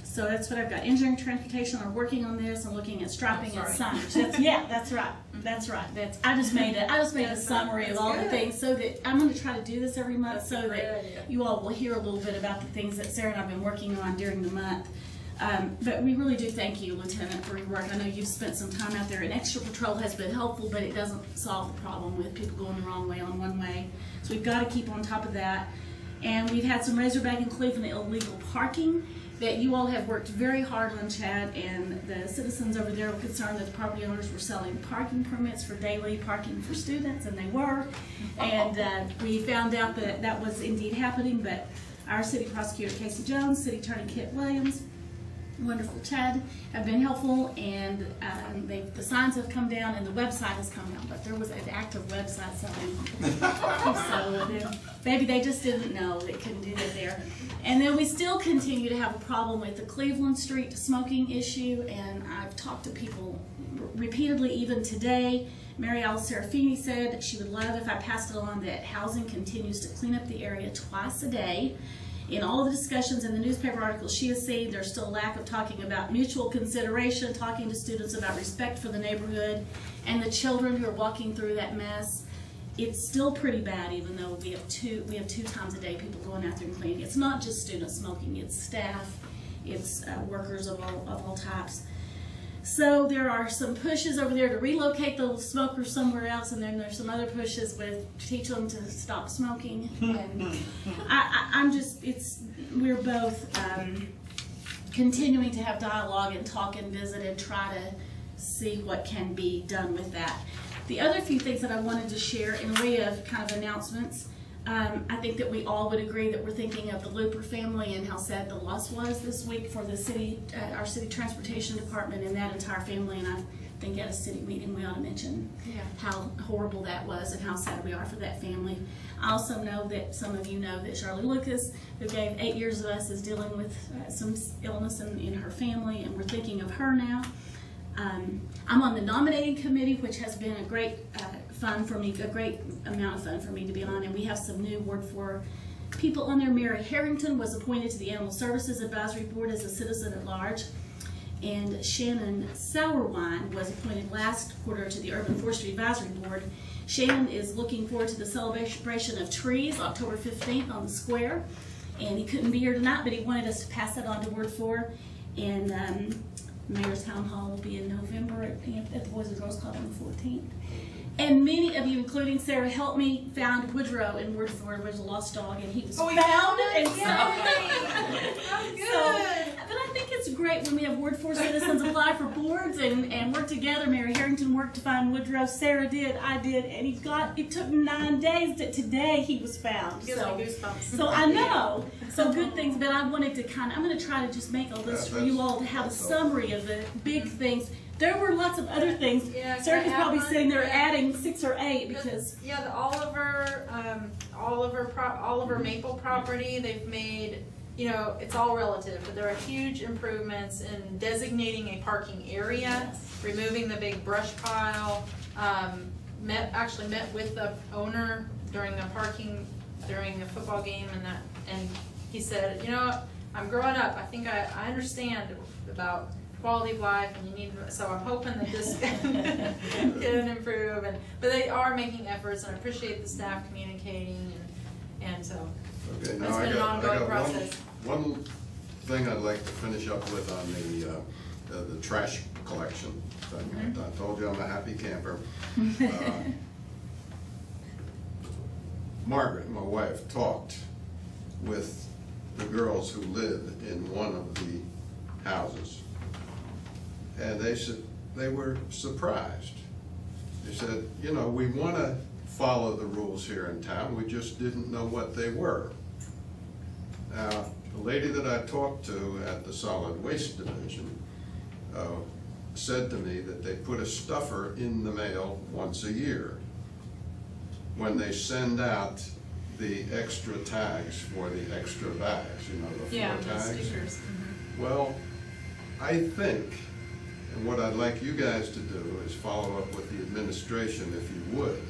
So that's what I've got. Engineering and Transportation are working on this and looking at striping and signage. Yeah, that's right. That's right. I just made a summary of all the things so that I'm going to try to do this every month so that you all will hear a little bit about the things that Sarah and I've been working on during the month. But we really do thank you, Lieutenant, for your work. I know you've spent some time out there, and extra patrol has been helpful, but it doesn't solve the problem with people going the wrong way on one way. So we've got to keep on top of that. And we've had some Razorback in Cleveland illegal parking that you all have worked very hard on, Chad, and the citizens over there were concerned that the property owners were selling parking permits for daily parking for students, and they were. And we found out that that was indeed happening, but our city prosecutor, Casey Jones, city attorney, Kit Williams, wonderful Chad, have been helpful, and the signs have come down and the website has come down, but there was an active website so maybe they just didn't know they couldn't do that there. And then we still continue to have a problem with the Cleveland Street smoking issue, and I've talked to people repeatedly even today. Mary Alice Serafini said she would love if I passed it on that housing continues to clean up the area twice a day. In all the discussions in the newspaper articles she has seen, there's still a lack of talking about mutual consideration, talking to students about respect for the neighborhood and the children who are walking through that mess. It's still pretty bad, even though we have two times a day people going out there and cleaning. It's not just students smoking, it's staff, it's workers of all types. So there are some pushes over there to relocate the smokers somewhere else, and then there's some other pushes with teach them to stop smoking. And we're both continuing to have dialogue and talk and visit and try to see what can be done with that. The other few things that I wanted to share in a way of kind of announcements, I think that we all would agree that we're thinking of the Looper family and how sad the loss was this week for the city, our city transportation department and that entire family. And I've think at a city meeting we ought to mention how horrible that was and how sad we are for that family. I also know that some of you know that Shirley Lucas, who gave 8 years of us, is dealing with some illness in her family, and we're thinking of her now. I'm on the nominating committee, which has been a great fun for me, a great amount of fun for me to be on, and we have some new Ward 4 people on there. Mary Harrington was appointed to the Animal Services Advisory Board as a citizen at large, and Shannon Sourwine was appointed last quarter to the Urban Forestry Advisory Board. Shannon is looking forward to the celebration of trees, October 15th on the square, and he couldn't be here tonight, but he wanted us to pass that on to Ward 4, and Mayor's Town Hall will be in November at the Boys and Girls Club on the 14th. And many of you, including Sarah, helped me found Woodrow in Ward 4, where there's a lost dog, and he was found. And so, but I think it's great when we have Ward 4 citizens apply for boards and work together. Mary Harrington worked to find Woodrow. Sarah did. I did. And it took 9 days. That today he was found. So I know. So good things. But I wanted to I'm going to try to just make a list for you all to have a summary of the big things. There were lots of other things. Yeah, Sarah's probably sitting there adding 6 or 8 because the Oliver Maple property, they've made, it's all relative, but there are huge improvements in designating a parking area, removing the big brush pile. Actually met with the owner during a football game, and he said, I'm growing up. I think I understand about quality of life, and so I'm hoping that this can improve, but they are making efforts, and I appreciate the staff communicating, and so it's been an ongoing process. One thing I'd like to finish up with on the trash collection thing. I told you I'm a happy camper. Margaret, my wife, talked with the girls who live in one of the houses. And they said they were surprised. They said, we want to follow the rules here in town. We just didn't know what they were. Now, the lady that I talked to at the Solid Waste Division said to me that they put a stuffer in the mail once a year when they send out the extra tags for the extra bags, the 4 tags. Stickers. Well, I think, and what I'd like you guys to do is follow up with the administration, if you would,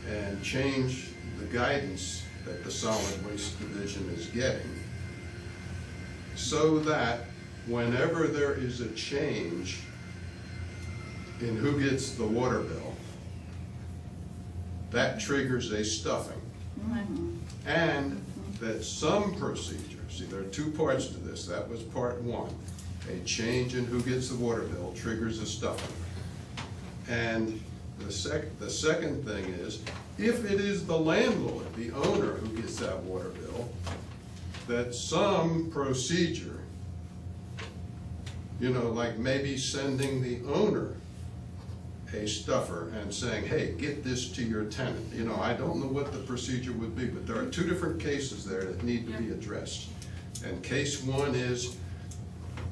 and change the guidance that the Solid Waste Division is getting so that whenever there is a change in who gets the water bill, that triggers a stuffing. And that some procedure, see, there are 2 parts to this. That was part 1. A change in who gets the water bill triggers a stuffing. And the second thing is, if it is the landlord, the owner, who gets that water bill, that some procedure, like maybe sending the owner a stuffer and saying, hey, get this to your tenant. I don't know what the procedure would be, but there are 2 different cases there that need to be addressed. And case 1 is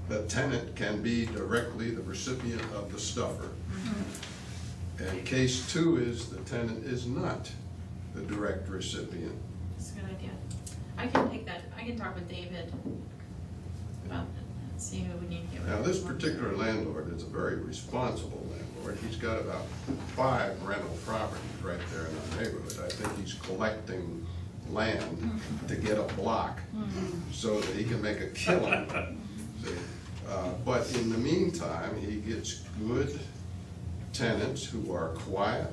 the tenant can be directly the recipient of the stuffer. And case 2 is the tenant is not the direct recipient. That's a good idea. I can take that. I can talk with David about that, see who we need to get rid of. Now, this particular landlord is a very responsible landlord. He's got about 5 rental properties right there in our neighborhood. I think he's collecting land to get a block so that he can make a killing. But in the meantime, he gets good tenants who are quiet,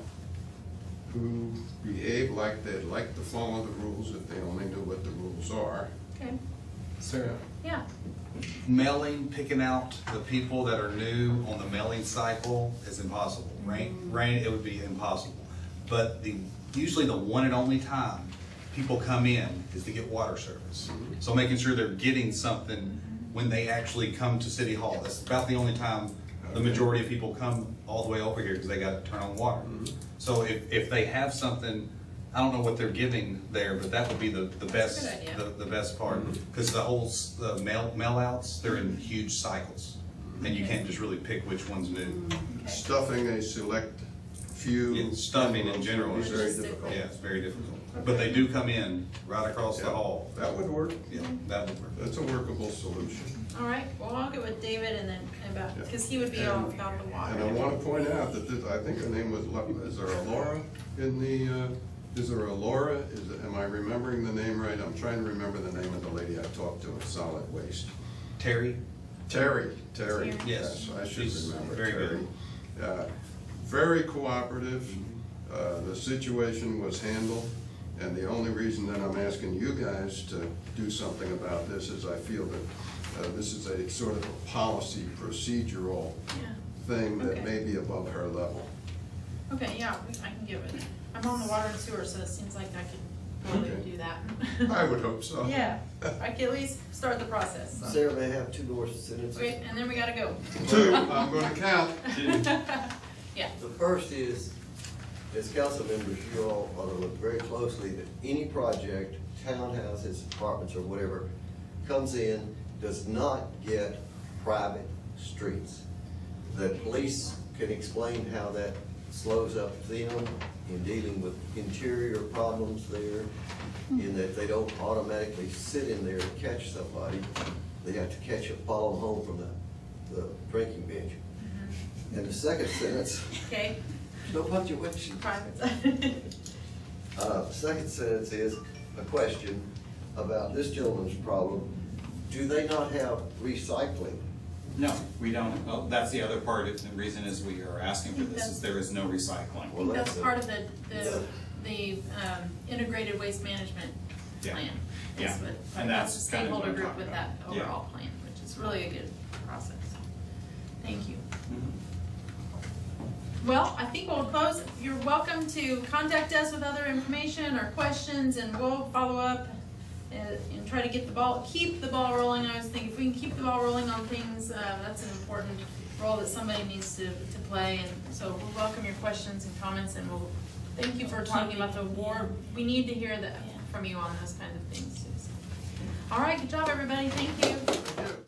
who behave like they'd like to follow the rules if they only knew what the rules are. Okay. Sarah? Yeah. Mailing, picking out the people that are new on the mailing cycle is impossible. Rain, it would be impossible. But usually the one and only time people come in is to get water service. So making sure they're getting something when they actually come to City Hall. That's about the only time the majority of people come all the way over here because they got to turn on water. So if they have something, I don't know what they're giving there, but that would be the best the best part because the mail outs, they're in huge cycles. and you can't just really pick which one's new. Stuffing a select few. Stuffing in general is very Logistically. difficult. Yeah, it's very difficult. But they do come in right across the Yeah, hall. that would work. Yeah, that would work. That's a workable solution. All right, well, I'll get with David and then about, Yeah. because he would be all about the water. And I want to point out that this, I think her name was, is there a Laura in the, is there a Laura? Am I remembering the name right? I'm trying to remember the name of the lady I talked to at Solid Waste. Terry? Terry. Yes. I should She's remember. very Terry. good. Very cooperative. The situation was handled, and the only reason that I'm asking you guys to do something about this is I feel that this is a sort of a policy procedural Yeah. thing that Okay. may be above her level. Okay, yeah, I can give it. I'm on the water and sewer, so it seems like I could probably Okay. do that. I would hope so. Yeah, I can at least start the process. So. Sarah, may I have 2 more sentences? Wait, and then we gotta go. 2, I'm gonna count. Yeah. The first is, as council members, you all ought to look very closely that any project, townhouses, apartments, or whatever, comes in, does not get private streets. The police can explain how that slows up them in dealing with interior problems there, in that they don't automatically sit in there and catch somebody. They have to follow them home from the drinking bench. And the second sentence, Okay. no punctuation. Private. Second sentence is a question about this gentleman's problem. Do they not have recycling? No, we don't. Oh, that's the other part. The reason is we are asking for this is there is no recycling. I think that's part of the integrated waste management Yeah. plan. Yeah. That's what- And that's the kind of what stakeholder I'm group talking with about. that overall plan, which is really a good process. Thank you. Well, I think we'll close. You're welcome to contact us with other information or questions, and we'll follow up and try to get keep the ball rolling. I was thinking if we can keep the ball rolling on things, that's an important role that somebody needs to play. And so we'll welcome your questions and comments, and we'll thank you for talking about the war. We need to hear that from you on those kind of things too. So. All right, good job, everybody. Thank you. Thank you.